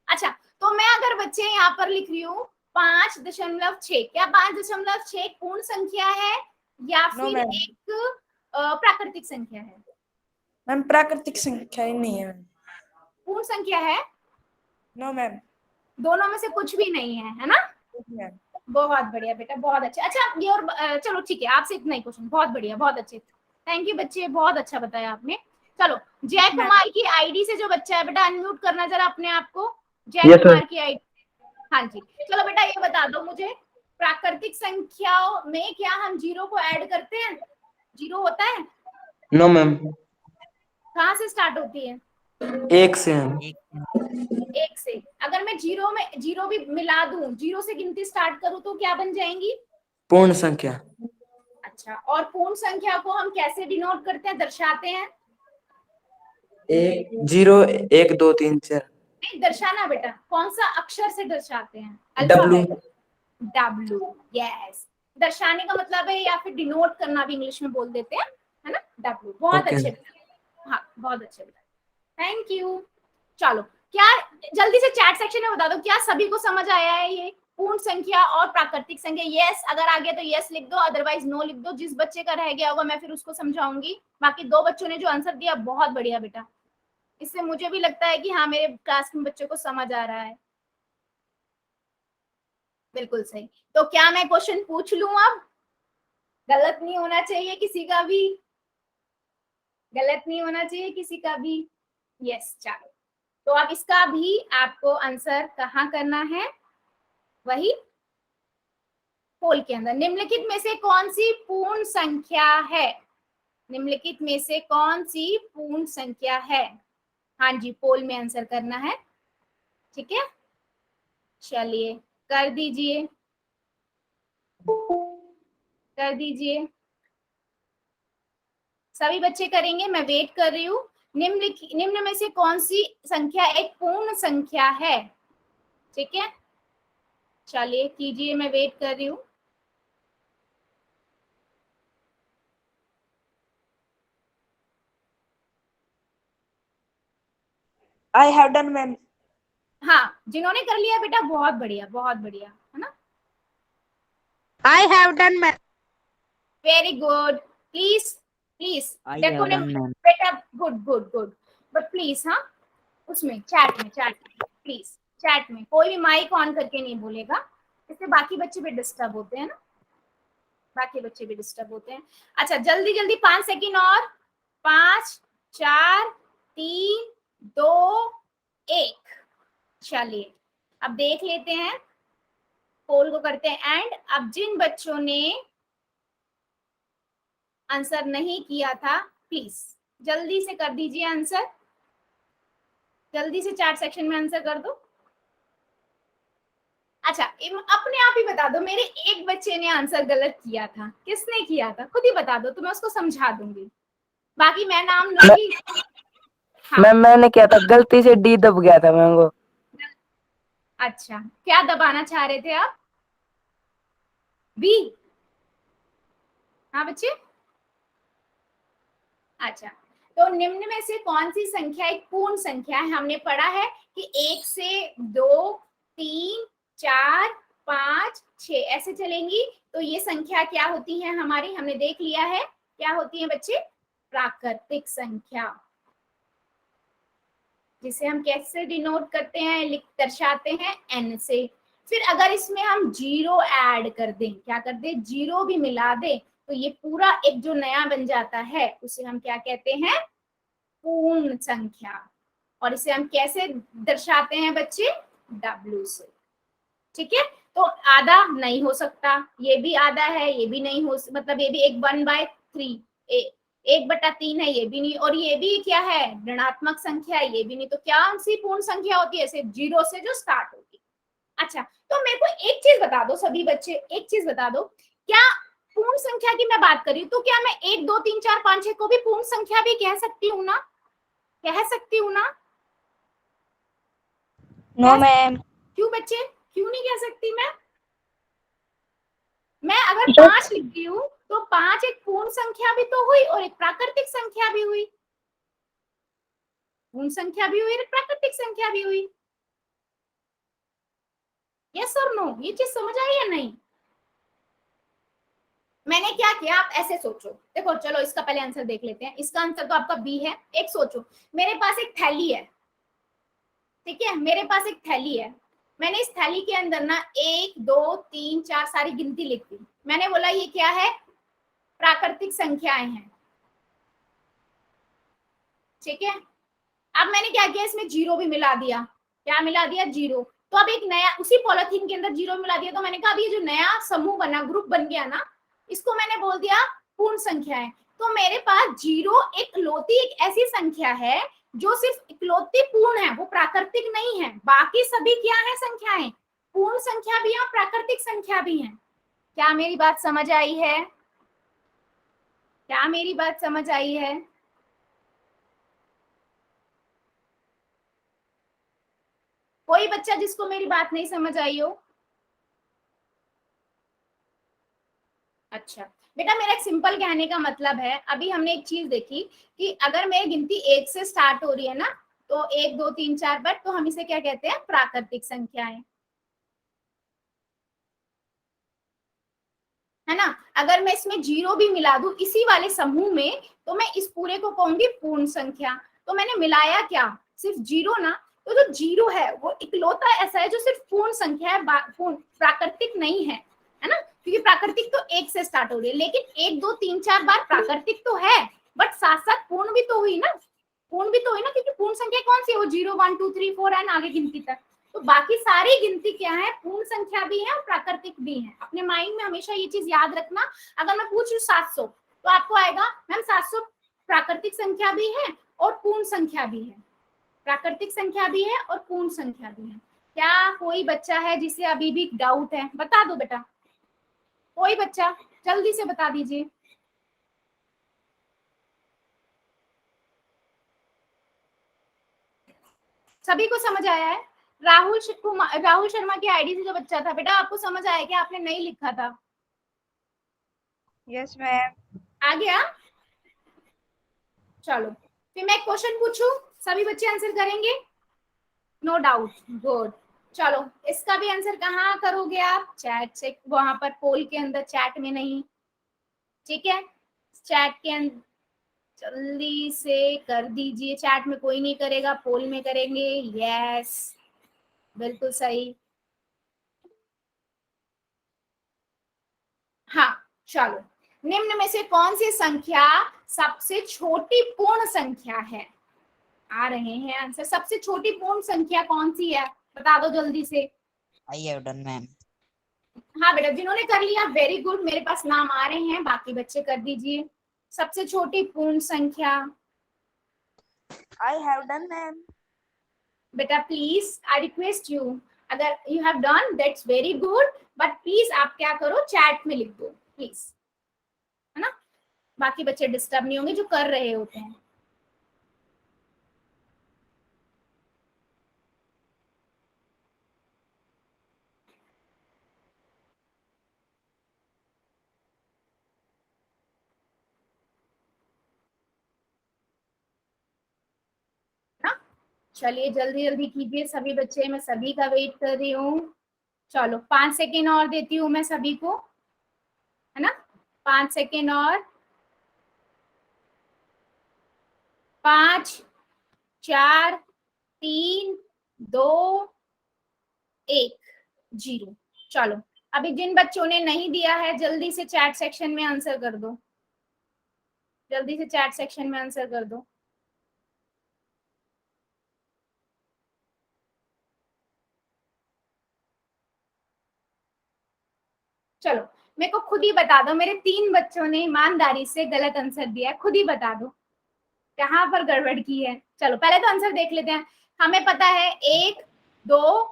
Speaker 1: अच्छा, तो मैं अगर बच्चे यहाँ पर लिख रही हूँ 5.6, क्या 5.6 पूर्ण संख्या है या
Speaker 6: नो
Speaker 1: फिर
Speaker 6: मैम।
Speaker 1: एक प्राकृतिक संख्या है?
Speaker 6: मैम प्राकृतिक संख्याएं नहीं है मैम।
Speaker 1: पूर्ण संख्या है?
Speaker 6: No ma'am.
Speaker 1: दोनों में से कुछ भी नहीं है ना।
Speaker 6: मैम
Speaker 1: बहुत बढ़िया बेटा, बहुत अच्छा। अच्छा, ये और चलो ठीक है, आपसे इतना ही क्वेश्चन। बहुत बढ़िया, बहुत अच्छे, थैंक यू बच्चे, बहुत अच्छा बताया आपने। चलो, जय कुमार की आईडी से जो बच्चा है बेटा, अनम्यूट करना जरा अपने आप को। जय कुमार की आईडी। हाँ जी, चलो बेटा ये बता दो मुझे, प्राकृतिक संख्याओं में क्या हम 0 को ऐड करते हैं? 0 होता है?
Speaker 4: No ma'am.
Speaker 1: कहाँ से स्टार्ट होती है?
Speaker 4: 1 से मैम।
Speaker 1: 1 से। अगर मैं 0 में 0 भी मिला दूं, 0 से गिनती स्टार्ट करूं तो क्या बन जाएंगी?
Speaker 4: पूर्ण संख्या।
Speaker 1: अच्छा, और पूर्ण संख्या को हम कैसे डिनोट करते हैं, दर्शाते हैं?
Speaker 4: 1 0 1 2 3 4।
Speaker 1: नहीं, दर्शाना बेटा, कौन सा अक्षर से दर्शाते हैं?
Speaker 4: W।
Speaker 1: W, yes. दर्शाने का मतलब है, या फिर डिनोट करना भी इंग्लिश में बोल देते हैं, है ना, W। बहुत
Speaker 4: Okay.
Speaker 1: अच्छे, हाँ बहुत अच्छे बेटा, थैंक यू। चलो, क्या जल्दी से चैट सेक्शन में बता दो, क्या सभी को समझ आया है ये पूर्ण संख्या और प्राकृतिक संख्या? यस अगर आ गया तो यस लिख दो, अदरवाइज नो लिख दो। जिस बच्चे का रह गया होगा मैं फिर उसको समझाऊंगी। बाकी 2 बच्चों ने जो आंसर दिया, बहुत बढ़िया बेटा, इससे मुझे भी लगता है कि हाँ मेरे क्लास में बच्चों को समझ आ रहा है। बिल्कुल सही। तो क्या मैं क्वेश्चन पूछ लूं अब? गलत नहीं होना चाहिए किसी का भी, गलत नहीं होना चाहिए किसी का भी। यस, चलो, तो अब इसका भी आपको आंसर कहाँ करना है? वही पोल के अंदर। निम्नलिखित में से कौन सी पूर्ण संख्या है? निम्नलिखित में से कौन सी पूर्ण संख्या है? हाँ जी, पोल में आंसर करना है, ठीक है। चलिए कर दीजिए, कर दीजिए, सभी बच्चे करेंगे, मैं वेट कर रही हूँ। निम्न में से कौन सी संख्या एक पूर्ण संख्या है? ठीक है, चलिए कीजिए, मैं वेट कर रही हूँ।
Speaker 6: I have done ma'am.
Speaker 1: हाँ, जिन्होंने कर लिया बेटा, बहुत बढ़िया, बहुत बढ़िया, है ना।
Speaker 3: I have done, ma'am.
Speaker 1: Very good. Please please
Speaker 2: I
Speaker 1: देखो
Speaker 2: have
Speaker 1: ने
Speaker 2: done, ma'am.
Speaker 1: बेटा, good good good, but please, हाँ उसमें चैट में प्लीज, चैट में कोई भी माइक ऑन करके नहीं बोलेगा, इससे बाकी बच्चे भी डिस्टर्ब होते हैं ना, बाकी बच्चे भी डिस्टर्ब होते हैं। अच्छा, जल्दी जल्दी 5 सेकंड और, 5 4 3 2 1। चलिए अब देख लेते हैं, पोल को करते हैं एंड। अब जिन बच्चों ने आंसर नहीं किया था, प्लीज जल्दी से कर दीजिए आंसर, जल्दी से चैट सेक्शन में आंसर कर दो। अच्छा, अपने आप ही बता दो, मेरे एक बच्चे ने आंसर गलत किया था, किसने किया था खुद ही बता दो तो मैं उसको समझा दूंगी, बाकी मैं नाम लूंगी। हाँ।
Speaker 7: मैम मैंने किया था, गलती से डी दब गया था मैम वो।
Speaker 1: अच्छा, क्या दबाना चाह रहे थे आप? बी? हाँ बच्चे, अच्छा, तो निम्न में से कौन सी संख्या एक पूर्ण संख्या है? हमने पढ़ा है कि 1 से 2 3 4 5 6 ऐसे चलेंगी, तो ये संख्या क्या होती है हमारी? हमने देख लिया है क्या होती है बच्चे, प्राकृतिक संख्या, जिसे हम कैसे डिनोट करते हैं, लिख दर्शाते हैं n से। फिर अगर इसमें हम 0 ऐड कर दें, क्या कर दें, 0 भी मिला दें, तो ये पूरा एक जो नया बन जाता है उसे हम क्या कहते हैं, पूर्ण संख्या। और इसे हम कैसे दर्शाते हैं बच्चे, W से, ठीक है। तो आधा नहीं हो सकता, ये भी आधा है, ये भी नहीं हो, मतलब ये भी एक 1/3, 1/3 है, ये भी नहीं, और ये भी क्या है, ऋणात्मक संख्या है, ये भी नहीं। तो क्या सी पूर्ण संख्या होती है, ऐसे 0 से जो स्टार्ट होती है। अच्छा, तो मेरे को एक चीज बता दो सभी बच्चे, एक चीज बता दो, क्या पूर्ण संख्या की मैं बात कर रही हूँ, तो क्या मैं 1 2 3 4 5 6 को भी पूर्ण संख्या भी कह सकती हूँ ना? कह सकती हूँ ना?
Speaker 3: No, ma'am.
Speaker 1: क्यों बच्चे, क्यों नहीं कह सकती मैं अगर
Speaker 3: Yes.
Speaker 1: 5 लिख रही हूँ तो 5 एक पूर्ण संख्या भी तो हुई और एक प्राकृतिक संख्या भी हुई। पूर्ण संख्या भी हुई और प्राकृतिक संख्या भी हुई। यस और नो? ये चीज समझ आई या नहीं? मैंने क्या किया, आप ऐसे सोचो, देखो चलो इसका पहले आंसर देख लेते हैं। इसका आंसर तो आपका बी है। एक सोचो, मेरे पास एक थैली है, ठीक है, मेरे पास एक थैली है। मैंने इस थैली के अंदर ना 1 2 3 4 सारी गिनती लिख दी। मैंने बोला ये क्या है, प्राकृतिक संख्याएं हैं, ठीक है। अब मैंने क्या किया, इसमें जीरो भी मिला दिया। क्या मिला दिया? जीरो। तो अब एक नया, उसी पॉलिथीन के अंदर जीरो मिला दिया। तो मैंने कहा अब ये जो नया समूह बना, ग्रुप बन गया ना, इसको मैंने बोल दिया पूर्ण संख्या है। तो मेरे पास जीरो इकलौती एक ऐसी संख्या है जो सिर्फ इकलौती पूर्ण है, वो प्राकृतिक नहीं है। बाकी सभी क्या है, संख्याएं पूर्ण संख्या भी है और प्राकृतिक संख्या भी है। क्या मेरी बात समझ आई है? क्या मेरी बात समझ आई है? कोई बच्चा जिसको मेरी बात नहीं समझ आई हो? अच्छा बेटा, मेरा एक सिंपल कहने का मतलब है, अभी हमने एक चीज देखी कि अगर मेरी गिनती 1 से स्टार्ट हो रही है ना, तो 1 2 3 4 बट, तो हम इसे क्या कहते हैं, प्राकृतिक संख्याएं, है ना। अगर मैं इसमें जीरो भी मिला दूं इसी वाले समूह में, तो मैं इस पूरे को कहूंगी पूर्ण संख्या। तो मैंने मिलाया क्या, सिर्फ जीरो ना। तो जो जीरो है वो इकलौता ऐसा है जो सिर्फ पूर्ण संख्या है, प्राकृतिक नहीं है ना। क्योंकि प्राकृतिक तो 1 से स्टार्ट हो रही है, लेकिन 1 2 3 4 बार प्राकृतिक तो है, बट साथ साथ पूर्ण भी तो हुई ना, पूर्ण भी तो हुई ना, क्योंकि पूर्ण संख्या कौन सी है, वो 0 1 2 3 4 एंड आगे गिनती तक। तो बाकी सारी गिनती क्या है, पूर्ण संख्या भी है और प्राकृतिक भी है। अपने माइंड में हमेशा ये चीज याद रखना। अगर मैं पूछ रही 700, तो आपको आएगा मैम 700 प्राकृतिक संख्या भी है और पूर्ण संख्या भी है, प्राकृतिक संख्या भी है और पूर्ण संख्या भी है। क्या कोई बच्चा है जिसे अभी भी डाउट है? बता दो बेटा, कोई बच्चा जल्दी से बता दीजिए। सभी को समझ आया है? राहुल शर्मा की आईडी से जो बच्चा था, बेटा आपको समझ आया क्या? आपने नहीं लिखा था?
Speaker 3: Yes, ma'am.
Speaker 1: आ गया? चलो फिर मैं एक क्वेश्चन पूछूं, सभी बच्चे आंसर करेंगे? No doubt, good. चलो इसका भी आंसर कहाँ करोगे आप? चैट से, वहां पर पोल के अंदर, चैट में नहीं, ठीक है। चैट के अंदर जल्दी से कर दीजिए। चैट में कोई नहीं करेगा, पोल में करेंगे। यस, बिल्कुल सही। हाँ चलो, निम्न में से कौन सी संख्या सबसे छोटी पूर्ण संख्या है? आ रहे हैं आंसर। सबसे छोटी पूर्ण संख्या कौन सी है, बता दो जल्दी से।
Speaker 2: I have done, ma'am.
Speaker 1: हाँ बेटा, जिन्होंने कर लिया वेरी गुड, मेरे पास नाम आ रहे हैं, बाकी बच्चे कर दीजिए। सबसे छोटी पूर्ण संख्या
Speaker 3: I have done, ma'am.
Speaker 1: बेटा प्लीज, आई रिक्वेस्ट यू, अगर you have done that's very good, but please आप क्या करो, चैट में लिख दो प्लीज, है ना। बाकी बच्चे डिस्टर्ब नहीं होंगे जो कर रहे होते हैं। चलिए जल्दी जल्दी कीजिए सभी बच्चे, मैं सभी का वेट कर रही हूँ। चलो 5 सेकेंड और देती हूँ मैं सभी को, है ना। 5 सेकेंड और, 5 4 3 2 1 0। चलो अभी जिन बच्चों ने नहीं दिया है जल्दी से चैट सेक्शन में आंसर कर दो, जल्दी से चैट सेक्शन में आंसर कर दो। चलो मेरे को खुद ही बता दो, मेरे 3 बच्चों ने ईमानदारी से गलत आंसर दिया है, खुद ही बता दो कहाँ पर गड़बड़ की है। चलो पहले तो आंसर देख लेते हैं। हमें पता है 1 2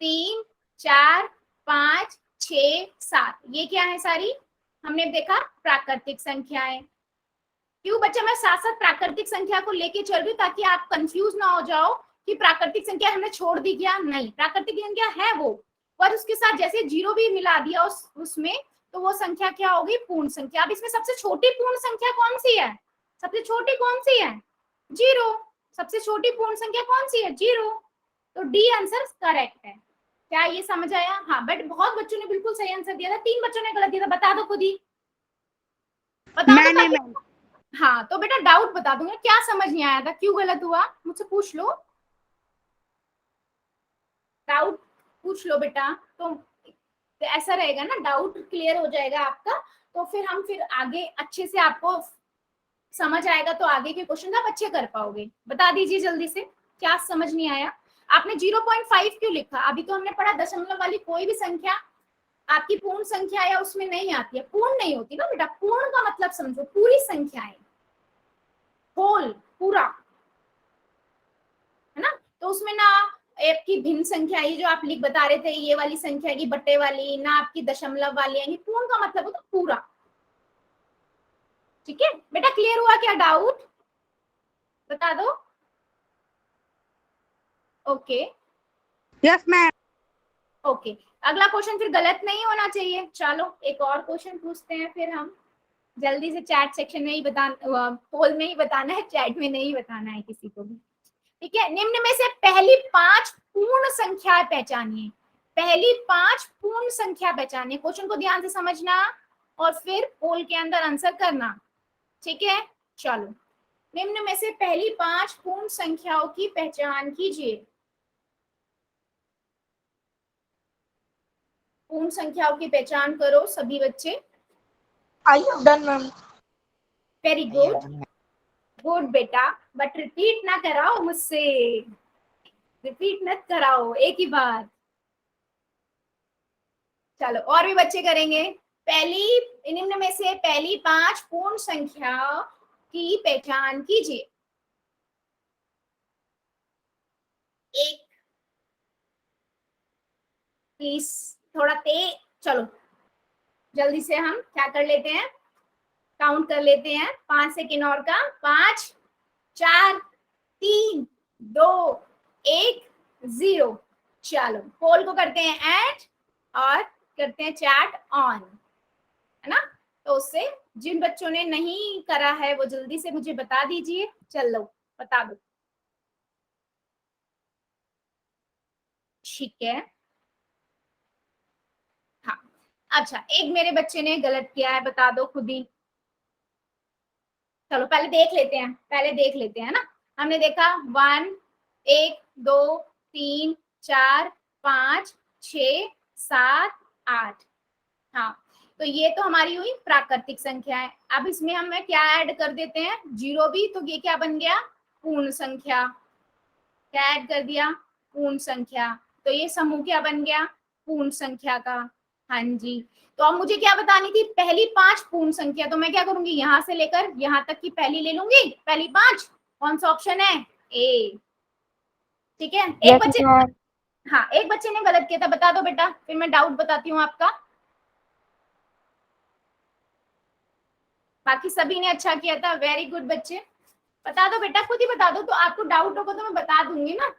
Speaker 1: 3 4 5 6 7, ये क्या है सारी हमने देखा प्राकृतिक संख्याएं। क्यों बच्चा मैं साथ साथ प्राकृतिक संख्या को लेके चल रही हूँ ताकि आप कंफ्यूज ना हो जाओ कि प्राकृतिक संख्या हमने छोड़ दी क्या, नहीं, प्राकृतिक संख्या है वो, पर उसके साथ जैसे जीरो भी मिला दिया उसमें तो वो संख्या क्या होगी, पूर्ण संख्या। अब इसमें सबसे छोटी पूर्ण संख्या कौन सी है, सबसे छोटी कौन सी है, जीरो। सबसे छोटी पूर्ण संख्या कौन सी है, जीरो। तो डी आंसर करेक्ट है। क्या ये समझ आया? हाँ, बट बहुत बच्चों ने बिल्कुल सही आंसर दिया था, 3 बच्चों ने गलत दिया था। बता दो खुद ही, बता दो ताकि हाँ, तो बेटा डाउट बता दूंगा, क्या समझ नहीं आया था, क्यों गलत हुआ, मुझसे पूछ लो, डाउट पूछ लो बेटा। तो ऐसा रहेगा ना, डाउट क्लियर हो जाएगा आपका, तो फिर आगे अच्छे से आपको समझ आएगा, तो आगे के क्वेश्चन आप अच्छे कर पाओगे। बता दीजिए जल्दी से, क्या समझ नहीं आया? आपने 0.5 क्यों लिखा? अभी तो हमने पढ़ा दशमलव वाली कोई भी संख्या आपकी पूर्ण संख्या या उसमें नहीं आती है, पूर्ण नहीं होती ना बेटा। पूर्ण का मतलब समझो पूरी संख्याएं, होल, पूरा, है ना। तो उसमें ना आपकी भिन्न संख्या, ये जो आप लिख बता रहे थे, ये वाली संख्या की बट्टे वाली, ना आपकी दशमलव वाली आएंगी। पूर्ण का मतलब होता पूरा। ठीक है बेटा, क्लियर हुआ क्या डाउट? बता दो। Okay,
Speaker 3: yes ma'am.
Speaker 1: ओके, अगला क्वेश्चन फिर गलत नहीं होना चाहिए। चलो एक और क्वेश्चन पूछते हैं फिर हम, जल्दी से चैट सेक्शन में ही बताना, पोल में ही बताना है, चैट में नहीं बताना है किसी को भी। ठीक है, निम्न में से पहली 5 पूर्ण संख्याएं पहचानिए। पहली 5 पूर्ण संख्या पहचानिए। क्वेश्चन को ध्यान से समझना और फिर पोल के अंदर आंसर करना। ठीक है, चलो, निम्न में से पहली 5 पूर्ण संख्याओं की पहचान कीजिए। पूर्ण संख्याओं की पहचान करो सभी बच्चे।
Speaker 3: I have done ma'am.
Speaker 1: Very good, good बेटा, बट रिपीट ना कराओ मुझसे, रिपीट मत कराओ एक ही बार। चलो और भी बच्चे करेंगे। पहली, निम्न में से पहली 5 पूर्ण संख्या की पहचान कीजिए। 1, प्लीज थोड़ा तेज, चलो जल्दी से हम क्या कर लेते हैं, काउंट कर लेते हैं 5 सेकेंड और का। 5, 4, 3, 2, 1, 0। चलो पोल को करते हैं ऐड और करते हैं चैट ऑन, है ना। तो उससे जिन बच्चों ने नहीं करा है वो जल्दी से मुझे बता दीजिए। चलो बता दो। ठीक है, हाँ, अच्छा, एक मेरे बच्चे ने गलत किया है, बता दो खुद ही। चलो पहले देख लेते हैं, पहले देख लेते हैं ना। हमने देखा 1, 1, 2, 3, 4, 5, 6, 7, 8। हाँ, तो ये तो हमारी हुई प्राकृतिक संख्या है। अब इसमें हम क्या ऐड कर देते हैं, जीरो भी, तो ये क्या बन गया, पूर्ण संख्या। क्या ऐड कर दिया, पूर्ण संख्या। तो ये समूह क्या बन गया, पूर्ण संख्या का। हाँ जी, तो अब मुझे क्या बतानी थी, पहली 5 पूर्ण संख्या। तो मैं क्या करूंगी, यहां से लेकर यहां तक की पहली ले लूंगी, पहली 5। कौन सा ऑप्शन है, ए। ठीक है, एक बच्चे, हाँ एक बच्चे ने गलत किया था, बता दो बेटा, फिर मैं डाउट बताती हूँ आपका। बाकी सभी ने अच्छा किया था, वेरी गुड बच्चे। बता दो बेटा, खुद ही बता दो, तो आपको डाउट होगा तो मैं बता दूंगी ना।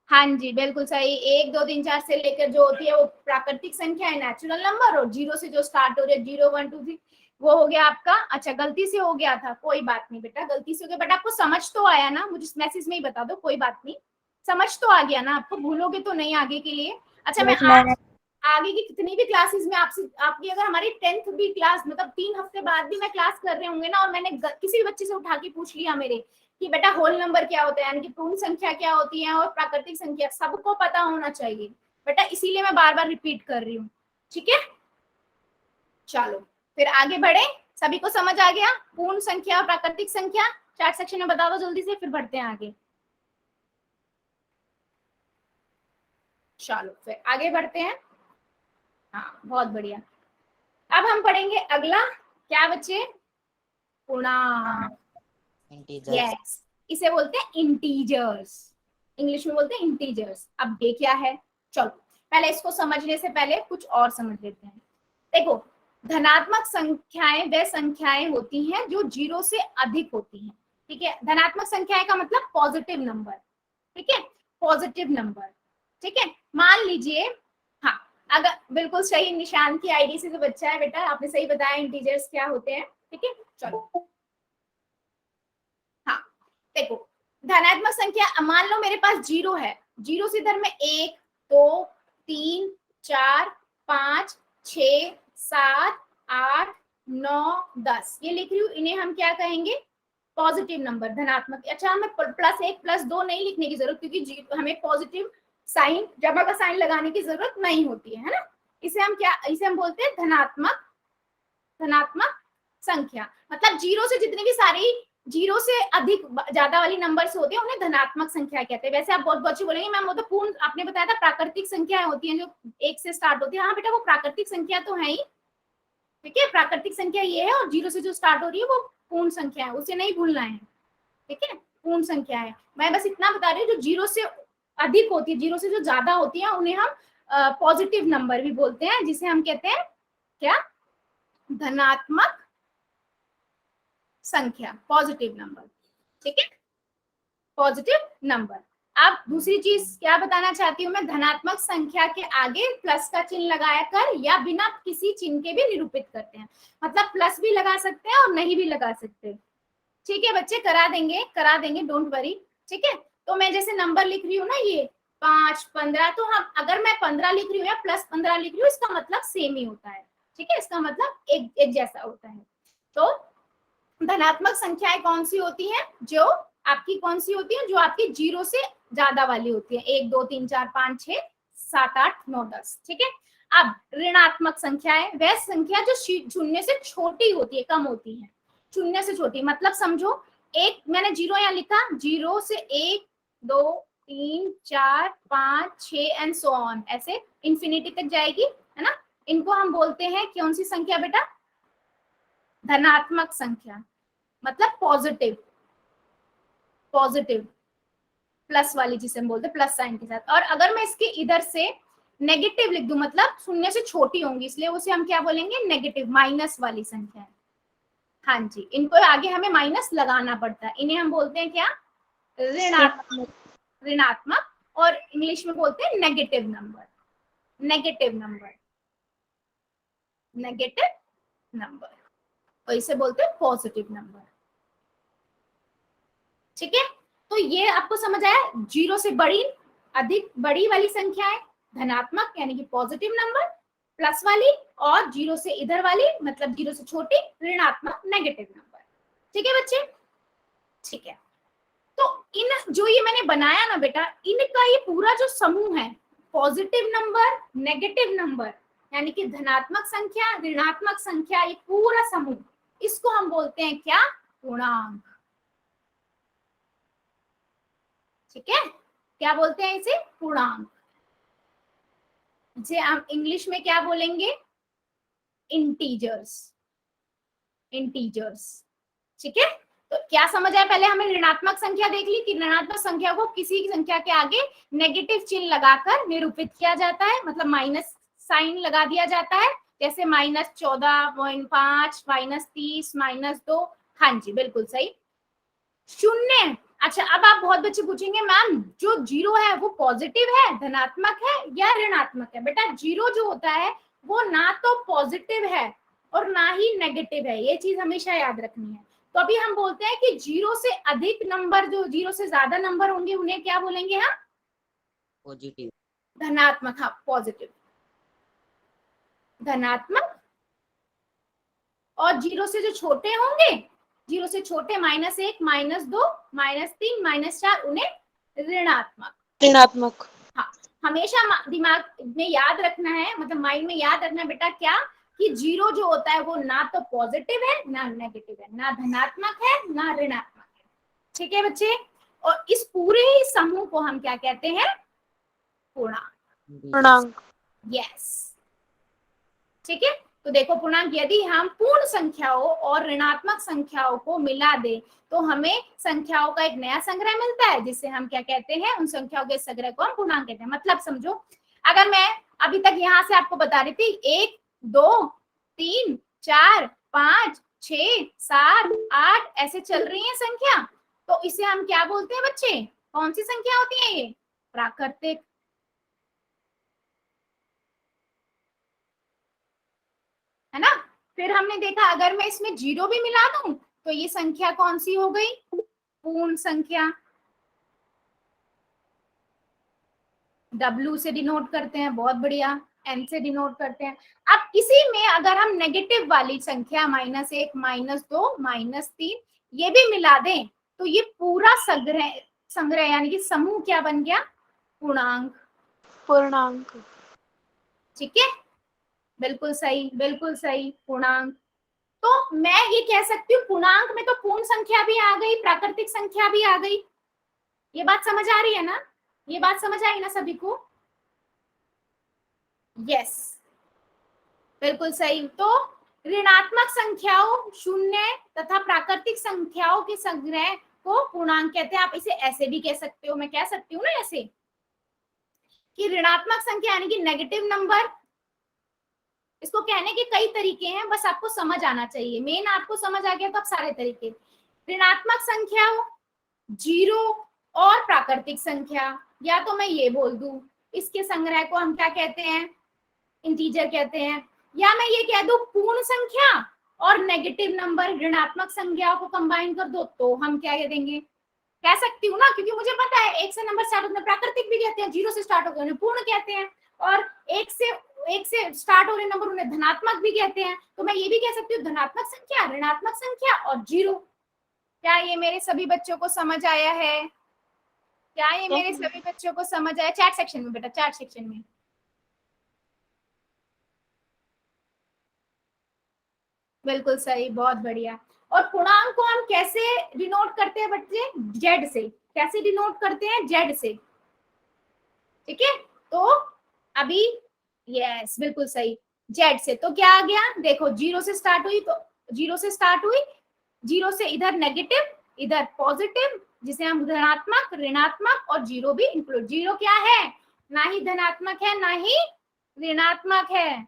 Speaker 1: हाँ जी, बिल्कुल सही। 1, 2, 3, 4 से लेकर जो होती है वो प्राकृतिक संख्या है, नेचुरल नंबर, और 0 से जो स्टार्ट हो रही है 0, 1, 2, 3, वो हो गया आपका। अच्छा, गलती से हो गया था, कोई बात नहीं बेटा, गलती से हो गया, बट आपको समझ तो आया ना, मुझे मैसेज में ही बता दो, कोई बात नहीं, समझ तो आ गया ना आपको, भूलोगे तो नहीं आगे के लिए। अच्छा, मैं आज आगे की कितनी भी क्लासेस में आपसे, आपकी अगर हमारी 10th भी क्लास, मतलब 3 हफ्ते बाद भी मैं क्लास कर रहे होंगे ना, और मैंने किसी भी बच्चे से उठा के पूछ लिया मेरे कि बेटा होल नंबर क्या होता है, यानी कि पूर्ण संख्या क्या होती है और प्राकृतिक संख्या, सबको पता होना चाहिए बेटा, इसीलिए मैं बार बार रिपीट कर रही हूँ। ठीक है, चलो फिर आगे बढ़े। सभी को समझ आ गया पूर्ण संख्या और प्राकृतिक संख्या? चैट सेक्शन में बता दो जल्दी से, फिर बढ़ते हैं आगे। चलो फिर आगे बढ़ते हैं। हाँ, बहुत बढ़िया। अब हम पढ़ेंगे अगला, क्या बच्चे, पूर्णांक। यस, इसे बोलते हैं इंटीजर्स, इंग्लिश में बोलते हैं इंटीजर्स। अब ये क्या है, चलो पहले इसको समझने से पहले कुछ और समझ लेते हैं। देखो, धनात्मक संख्याएं वे संख्याएं होती हैं जो 0 से अधिक होती हैं, ठीक है। धनात्मक संख्याएं का मतलब पॉजिटिव नंबर, ठीक है, पॉजिटिव नंबर, ठीक है। मान लीजिए, हाँ, अगर बिल्कुल सही, निशान की आईडी से जो बच्चा है बेटा, आपने सही बताया इंटीजर्स क्या होते हैं, ठीक है। चलो, हाँ, देखो, धनात्मक संख्या, मान लो मेरे पास 0 है, 0 से इधर में 1 2 3 4 5 6 7 8 9 10 ये लिख रही हूँ, इन्हें हम क्या कहेंगे, पॉजिटिव नंबर, धनात्मक। अच्छा, हमें +1 +2 नहीं लिखने की जरूरत, क्योंकि हमें पॉजिटिव साइन, जमा का साइन लगाने की जरूरत नहीं होती है ना। इसे हम क्या, इसे हम बोलते हैं धनात्मक संख्या। मतलब 0 से जितनी भी सारी 0 से अधिक ज्यादा वाली नंबर्स होते हैं उन्हें धनात्मक संख्या कहते हैं। वैसे आप बहुत बच्चे बोलेंगे मैम वो तो पूर्ण, आपने बताया था प्राकृतिक संख्याएं होती हैं जो 1 से स्टार्ट होती है। हाँ बेटा, वो प्राकृतिक संख्या तो है ही, ठीक है, प्राकृतिक संख्या ये है, और 0 से जो स्टार्ट हो रही है वो पूर्ण संख्या है, उसे नहीं भूलना है, ठीक है, पूर्ण संख्या है। मैं बस इतना बता रही हूँ, जो 0 से अधिक होती है, 0 से जो ज्यादा होती है उन्हें हम पॉजिटिव नंबर भी बोलते हैं, जिसे हम कहते हैं क्या, धनात्मक संख्या, पॉजिटिव नंबर, ठीक है, पॉजिटिव नंबर। अब दूसरी चीज क्या बताना चाहती हूँ मैं, धनात्मक संख्या के आगे प्लस का चिन्ह लगाया कर या बिना किसी चिन्ह के भी निरूपित करते हैं। मतलब प्लस भी लगा सकते हैं और नहीं भी लगा सकते, ठीक है बच्चे, करा देंगे, डोंट वरी, ठीक है। तो मैं जैसे नंबर लिख रही हूँ ना, ये 5 15, तो हम अगर मैं 15 लिख रही हूँ या +15 लिख रही हूँ, इसका मतलब सेम ही होता है, ठीक है, इसका मतलब एक जैसा होता है। तो धनात्मक संख्याएं कौन सी होती हैं, जो आपकी कौन सी होती है, जो आपकी 0 से ज्यादा वाली होती है, 1 2 3 4 5 6 7 8 9 10, ठीक है। अब ऋणात्मक संख्याएं, वह संख्या जो 0 से छोटी होती है, कम होती है, 0 से छोटी। मतलब समझो, एक मैंने 0 यहाँ लिखा, 0 से 1 2 3 4 5 6 एंड सो ऑन, ऐसे इंफिनिटी तक जाएगी, है ना। इनको हम बोलते हैं कौन सी संख्या बेटा, धनात्मक संख्या, मतलब पॉजिटिव प्लस वाली, जिसे हम बोलते हैं प्लस साइन के साथ। और अगर मैं इसके इधर से नेगेटिव लिख दूं, मतलब 0 से छोटी होंगी, इसलिए उसे हम क्या बोलेंगे, नेगेटिव, माइनस वाली संख्या है। हाँ जी, इनको आगे हमें माइनस लगाना पड़ता है, इन्हें हम बोलते हैं क्या, ऋणात्मक, और इंग्लिश में बोलते हैं नेगेटिव नंबर, और इसे बोलते हैं पॉजिटिव नंबर, ठीक है। तो ये आपको समझ आया, 0 से अधिक बड़ी वाली संख्याएं धनात्मक यानी कि पॉजिटिव नंबर, प्लस वाली, और 0 से इधर वाली मतलब 0 से छोटी ऋणात्मक, नेगेटिव नंबर, ठीक है बच्चे, ठीक है। तो इन जो ये मैंने बनाया ना बेटा, इनका ये पूरा जो समूह है, पॉजिटिव नंबर, नेगेटिव नंबर, यानी कि धनात्मक संख्या, ऋणात्मक संख्या, ये पूरा समूह, इसको हम बोलते हैं क्या, पूर्णांक, ठीक है। क्या बोलते हैं इसे, पूर्णांक, जिसे हम इंग्लिश में क्या बोलेंगे, इंटीजर्स, ठीक है। तो क्या समझ आया, पहले हमने ऋणात्मक संख्या देख ली कि ऋणात्मक संख्या को किसी की संख्या के आगे नेगेटिव चिन्ह लगाकर निरूपित किया जाता है, मतलब माइनस साइन लगा दिया जाता है, जैसे -14.5, -30, -2, हाँ जी बिल्कुल सही, 0। अच्छा, अब आप बहुत बच्चे पूछेंगे मैम जो 0 है वो पॉजिटिव है, धनात्मक है या ऋणात्मक है। बेटा 0 जो होता है वो ना तो पॉजिटिव है और ना ही नेगेटिव है, ये चीज हमेशा याद रखनी है। तो अभी हम बोलते हैं कि 0 से अधिक नंबर, जो 0 से ज्यादा नंबर होंगे उन्हें क्या बोलेंगे हम,
Speaker 2: पॉजिटिव,
Speaker 1: धनात्मक, हाँ पॉजिटिव, धनात्मक। और 0 से जो छोटे होंगे, 0 से छोटे -1 -2 -3 -4, उन्हें ऋणात्मक। हाँ, हमेशा दिमाग में याद रखना है, मतलब माइंड में याद रखना है बेटा क्या, कि 0 जो होता है वो ना तो पॉजिटिव है ना नेगेटिव है, ना धनात्मक है ना ऋणात्मक है, ठीक है बच्चे। और इस पूरे समूह को हम क्या कहते हैं, पूर्णांक, यस, ठीक है। तो देखो पूर्णांक, यदि हम पूर्ण संख्याओं और ऋणात्मक संख्याओं को मिला दे तो हमें संख्याओं का एक नया संग्रह मिलता है, जिसे हम क्या कहते हैं, उन संख्याओं के संग्रह को हम पूर्णांक कहते हैं। मतलब समझो, अगर मैं अभी तक यहाँ से आपको बता रही थी 1 2 3 4 5 6 7 8 ऐसे चल रही है संख्या, तो इसे हम क्या बोलते हैं बच्चे? कौन सी संख्या होती है ये? प्राकृतिक। है ना? फिर हमने देखा अगर मैं इसमें 0 भी मिला दूं तो ये संख्या कौन सी हो गई? पूर्ण संख्या। W से डिनोट करते हैं, बहुत बढ़िया। N से डिनोट करते हैं। अब इसी में अगर हम नेगेटिव वाली संख्या -1 -2 -3 ये भी मिला दें तो ये पूरा संग्रह यानी कि समूह क्या बन गया? पूर्णांक।
Speaker 3: पूर्णांक।
Speaker 1: ठीक है, बिल्कुल सही, बिल्कुल सही, पूर्णांक। तो मैं ये कह सकती हूँ पूर्णांक में तो पूर्ण संख्या भी आ गई, प्राकृतिक संख्या भी आ गई। ये बात समझ आ रही है ना? ये बात समझ आई ना सभी को? यस, बिल्कुल सही। तो ऋणात्मक संख्याओं, शून्य तथा प्राकृतिक संख्याओं के संग्रह को पूर्णांक कहते हैं। आप इसे ऐसे भी कह सकते हो, मैं कह सकती हूँ ना ऐसे कि ऋणात्मक संख्या यानी कि नेगेटिव नंबर, इसको कहने के कई तरीके हैं, बस आपको समझ आना चाहिए। मेन आपको समझ आ गया तो आप सारे तरीके। ऋणात्मक संख्याओं, 0 और प्राकृतिक संख्या, या तो मैं ये बोल दूं इसके संग्रह को हम क्या कहते हैं? इंटीजर कहते हैं। या मैं ये कह दूं पूर्ण संख्या और नेगेटिव नंबर ऋणात्मक संख्याओं को कंबाइन कर दो तो हम क्या कह देंगे? कह सकती हूँ ना, क्योंकि मुझे पता है 1 से नंबर स्टार्ट होते हैं, प्राकृतिक भी कहते हैं, 0 से स्टार्ट होते हैं पूर्ण कहते हैं, और 1 से स्टार्ट हो रहे नंबर उन्हें धनात्मक भी कहते हैं। तो मैं ये भी कह सकती हूँ धनात्मक संख्या, ऋणात्मक संख्या और 0। क्या ये मेरे सभी बच्चों को समझ आया है? क्या ये मेरे सभी बच्चों को समझ आया? चैट सेक्शन में बेटा, चैट सेक्शन में। बिल्कुल सही, बहुत बढ़िया। और पूर्णांक को हम कैसे डिनोट करते हैं बच्चे? जेड से। कैसे डिनोट करते हैं? जेड से। ठीक है, तो अभी यस बिल्कुल सही, जेड से। तो क्या आ गया? देखो 0 से स्टार्ट हुई, तो 0 से स्टार्ट हुई, 0 से इधर नेगेटिव इधर पॉजिटिव, जिसे हम धनात्मक, ऋणात्मक और 0 भी इंक्लूड। 0 क्या है? ना ही धनात्मक है ना ही ऋणात्मक है।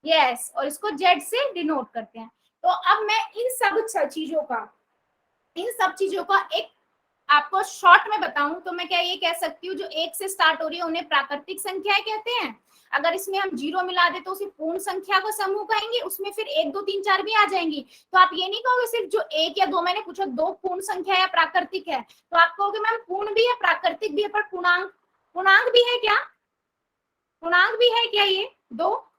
Speaker 1: यस, और इसको जेड से डिनोट करते हैं। तो अब मैं इन सब चीजों का एक आपको शॉर्ट में बताऊं तो मैं क्या ये कह सकती हूँ जो 1 से स्टार्ट हो रही है उन्हें प्राकृतिक संख्याएं कहते हैं। अगर इसमें हम 0 मिला दे तो उसे पूर्ण संख्या का समूह कहेंगे, उसमें फिर 1 2 3 4 भी आ जाएंगी। तो आप ये नहीं कहोगे सिर्फ जो 1 या 2, मैंने पूछा 2 पूर्ण संख्या या प्राकृतिक है, तो आप कहोगे मैम पूर्ण भी है प्राकृतिक भी है, पर पूर्णांक भी है क्या? पूर्णांक भी है क्या? ये 2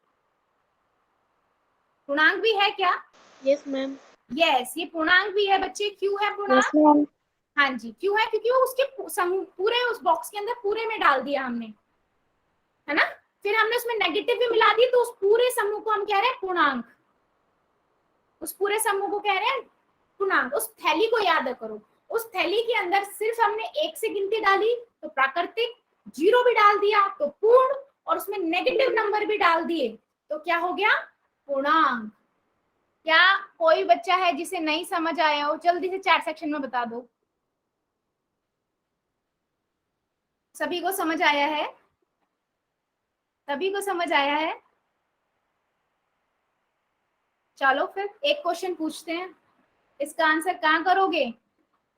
Speaker 1: पूर्णांक भी है क्या?
Speaker 3: Yes ma'am.
Speaker 1: यस, ये पूर्णांक भी है बच्चे। क्यों है पूर्णांक? हाँ जी, क्यों है? क्योंकि वो उसके समूह पूरे उस बॉक्स के अंदर पूरे में डाल दिया हमने, है ना। फिर हमने उसमें नेगेटिव भी मिला दी, तो उस पूरे समूह को हम कह रहे हैं पूर्णांक। उस पूरे समूह को कह रहे हैं पूर्णांक। उस थैली को याद करो, उस थैली के अंदर सिर्फ हमने 1 से गिनती डाली तो प्राकृतिक, 0 भी डाल दिया तो पूर्ण, और उसमें नेगेटिव नंबर भी डाल दिए तो क्या हो गया? पूर्णांक। क्या कोई बच्चा है जिसे नहीं समझ आया हो? जल्दी से चैट सेक्शन में बता दो। सभी को समझ आया है? सभी को समझ आया है? चलो फिर एक क्वेश्चन पूछते हैं, इसका आंसर कहाँ करोगे?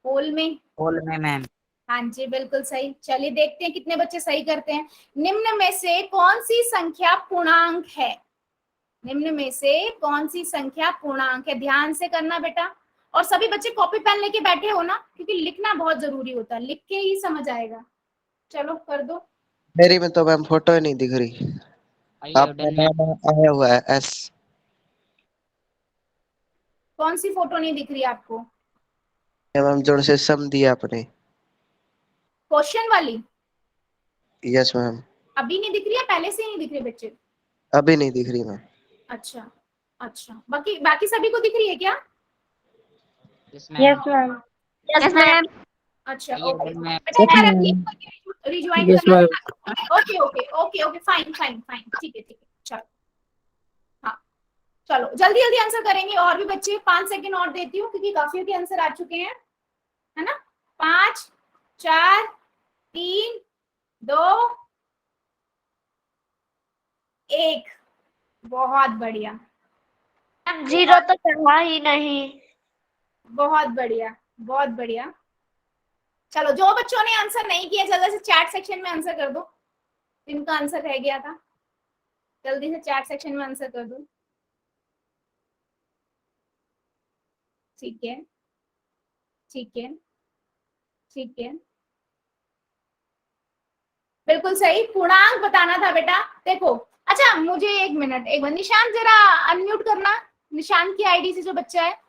Speaker 1: होल में।
Speaker 2: होल में मैम।
Speaker 1: हाँ जी, बिल्कुल सही। चलिए देखते हैं कितने बच्चे सही करते हैं। निम्न में से कौन सी संख्या पूर्णांक है? निम्न में से कौन सी संख्या पूर्णांक है? ध्यान से करना बेटा, और सभी बच्चे कॉपी पेन लेके बैठे हो ना, क्योंकि लिखना बहुत जरूरी होता है, लिख के ही समझ आएगा। चलो कर दो।
Speaker 8: मेरी में तो मैम फोटो ही नहीं दिख रही। आपका नाम आया हुआ है एस।
Speaker 1: कौन सी फोटो नहीं दिख रही आपको?
Speaker 8: मैम जोड़ से सम दिया आपने।
Speaker 1: क्वेश्चन वाली?
Speaker 8: Yes ma'am.
Speaker 1: अभी नहीं दिख रही है, पहले से ही नहीं दिख रही बच्चे?
Speaker 8: अभी नहीं दिख रही मैम।
Speaker 1: अच्छा अच्छा, बाकी सभी को दिख रही है क्या?
Speaker 5: Yes ma'am. Yes ma'am.
Speaker 1: अच्छा
Speaker 2: ये
Speaker 1: ओके,
Speaker 2: मैं
Speaker 1: बेटा रिज्वाइन
Speaker 7: Yes,
Speaker 1: करना
Speaker 7: ma'am.
Speaker 1: था। Okay okay okay okay, fine fine fine, ठीक है चलो। हाँ चलो, जल्दी जल्दी आंसर करेंगे और भी बच्चे। 5 सेकंड और देती हूँ क्योंकि काफी के आंसर आ चुके हैं, है ना। 5 4 3 2 1। बहुत बढ़िया।
Speaker 5: मैम 0 तो चढ़ा ही नहीं।
Speaker 1: बहुत बढ़िया, बहुत बढ़िया। चलो, जो बच्चों ने आंसर नहीं किया जल्दी से चैट सेक्शन में आंसर कर दो। जिनका आंसर रह गया था जल्दी से चैट सेक्शन में आंसर कर दो। ठीक है, ठीक है, ठीक है, बिल्कुल सही। पूर्णांक बताना था बेटा। देखो, अच्छा मुझे एक मिनट निशान जरा अनम्यूट करना। निशान की आईडी से जो बच्चा है।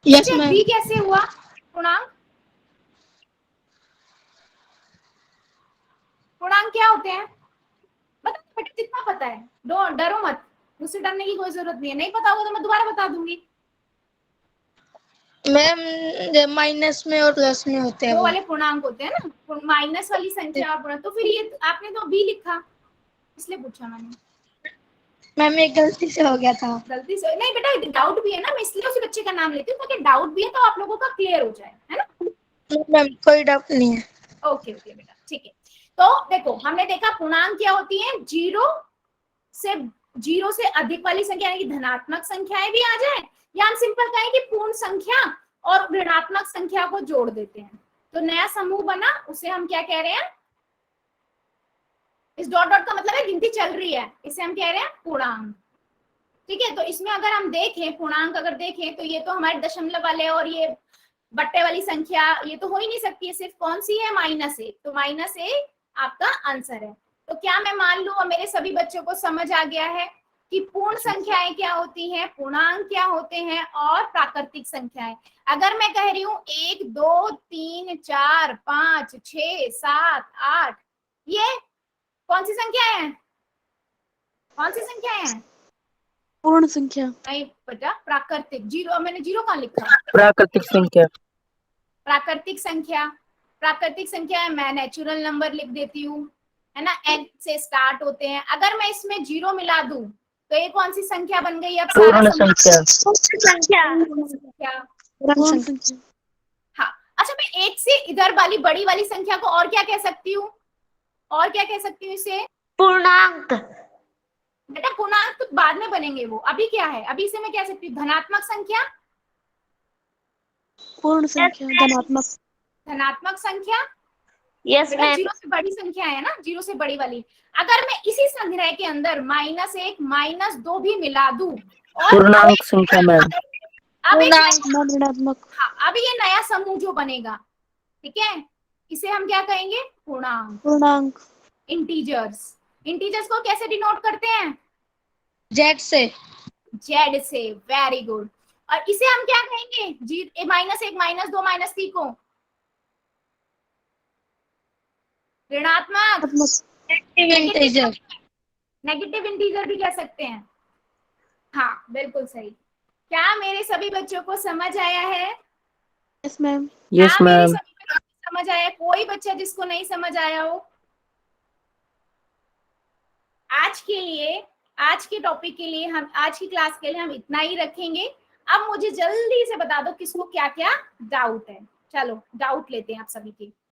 Speaker 3: Yes ma'am.
Speaker 1: बी कैसे हुआ पूर्णांक? पूर्णांक क्या होते हैं बता बेटा, जितना पता है। डरो मत, मुझसे डरने की कोई जरूरत नहीं है। नहीं पता होगा तो मैं दोबारा बता दूंगी।
Speaker 3: मैम माइनस में और प्लस में होते हैं
Speaker 1: दो
Speaker 3: वो।
Speaker 1: वाले पूर्णांक होते हैं ना, माइनस वाली संख्या और पूर्णांक। तो फिर ये आपने तो बी लिखा, इसलिए पूछा मैंने।
Speaker 3: मैम एक गलती से हो गया था।
Speaker 1: गलती से नहीं बेटा, डाउट भी है ना, मैं इसलिए उसी बच्चे का नाम लेती हूँ ताकि डाउट भी है तो आप लोगों का क्लियर हो जाए, है ना।
Speaker 3: मैम कोई डाउट नहीं है।
Speaker 1: ओके ओके बेटा, ठीक है। तो देखो, हमने देखा पूर्णांक क्या होती है। जीरो से अधिक वाली संख्या यानी कि धनात्मक संख्याएं भी आ जाए, या हम सिंपल कहें कि पूर्ण संख्या और ऋणात्मक संख्या को जोड़ देते हैं तो नया समूह बना, उसे हम क्या कह रहे हैं? इस डॉट डॉट का मतलब है गिनती चल रही है, इसे हम कह रहे हैं पूर्णांक। ठीक है, तो इसमें अगर हम देखें पूर्णांक अगर देखें तो ये तो हमारे दशमलव वाले और ये बट्टे वाली संख्या ये तो हो ही नहीं सकती है। सिर्फ कौन सी है? -1। तो -1 आपका आंसर है। तो क्या मैं मान लूं और मेरे सभी बच्चों को समझ आ गया है कि पूर्ण संख्याएं क्या होती हैं, पूर्णांक क्या होते हैं और प्राकृतिक संख्याएं। अगर मैं कह रही हूँ 1 2 3 4 5 6 7 8, ये कौन सी संख्याएं हैं? कौन सी संख्याएं हैं?
Speaker 3: पूर्ण संख्या।
Speaker 1: नहीं बेटा, प्राकृतिक। जीरो, मैंने जीरो कहाँ लिखा?
Speaker 7: प्राकृतिक संख्या।
Speaker 1: प्राकृतिक संख्या। प्राकृतिक संख्या मैं नेचुरल नंबर लिख देती हूँ, है ना। n से स्टार्ट होते हैं। अगर मैं इसमें 0 मिला दूं तो ये कौन सी संख्या बन गई? अब सारा
Speaker 7: पूर्ण संख्या।
Speaker 1: संख्या।
Speaker 3: पूर्ण संख्या।
Speaker 1: हाँ, अच्छा मैं 1 से इधर वाली बड़ी वाली संख्या को और क्या कह सकती हूँ? और क्या कह सकती हूँ इसे?
Speaker 5: पूर्णांक।
Speaker 1: बेटा पूर्णांक तो बाद में बनेंगे वो, अभी क्या है? अभी इसे मैं कह सकती हूँ धनात्मक संख्या।
Speaker 3: पूर्ण संख्या। धनात्मक।
Speaker 1: धनात्मक संख्या।
Speaker 5: यस
Speaker 1: बेटा
Speaker 5: मैम।
Speaker 1: 0 से बड़ी संख्या है ना, 0 से बड़ी वाली। अगर मैं इसी संग्रह के अंदर -1 -2 भी मिला दूं और
Speaker 7: पूर्णांक संख्या मैम।
Speaker 1: अब एक
Speaker 3: पूर्णांक ऋणात्मक।
Speaker 1: हाँ, अब ये नया समूह जो बनेगा, ठीक है, इसे हम क्या कहेंगे? पूर्णांक।
Speaker 3: पूर्णांक।
Speaker 1: इंटीजर्स। इंटीजर्स को कैसे डिनोट करते हैं?
Speaker 3: जेड से।
Speaker 1: जेड से। Very good. और इसे हम क्या कहेंगे? -1 -2 -3 को ऋणात्मक।
Speaker 3: इंटीजर।
Speaker 1: नेगेटिव इंटीजर भी कह सकते हैं। हाँ बिल्कुल सही। क्या मेरे सभी बच्चों को समझ आया है?
Speaker 3: Yes ma'am.
Speaker 7: यस
Speaker 1: क्या मेरे
Speaker 7: मैम।
Speaker 1: सभी बच्चों को समझ आया? कोई बच्चा जिसको नहीं समझ आया हो? आज के लिए, आज के टॉपिक के लिए, हम आज की क्लास के लिए हम इतना ही रखेंगे। अब मुझे जल्दी से बता दो किसको क्या क्या डाउट है। चलो डाउट लेते हैं आप सभी के।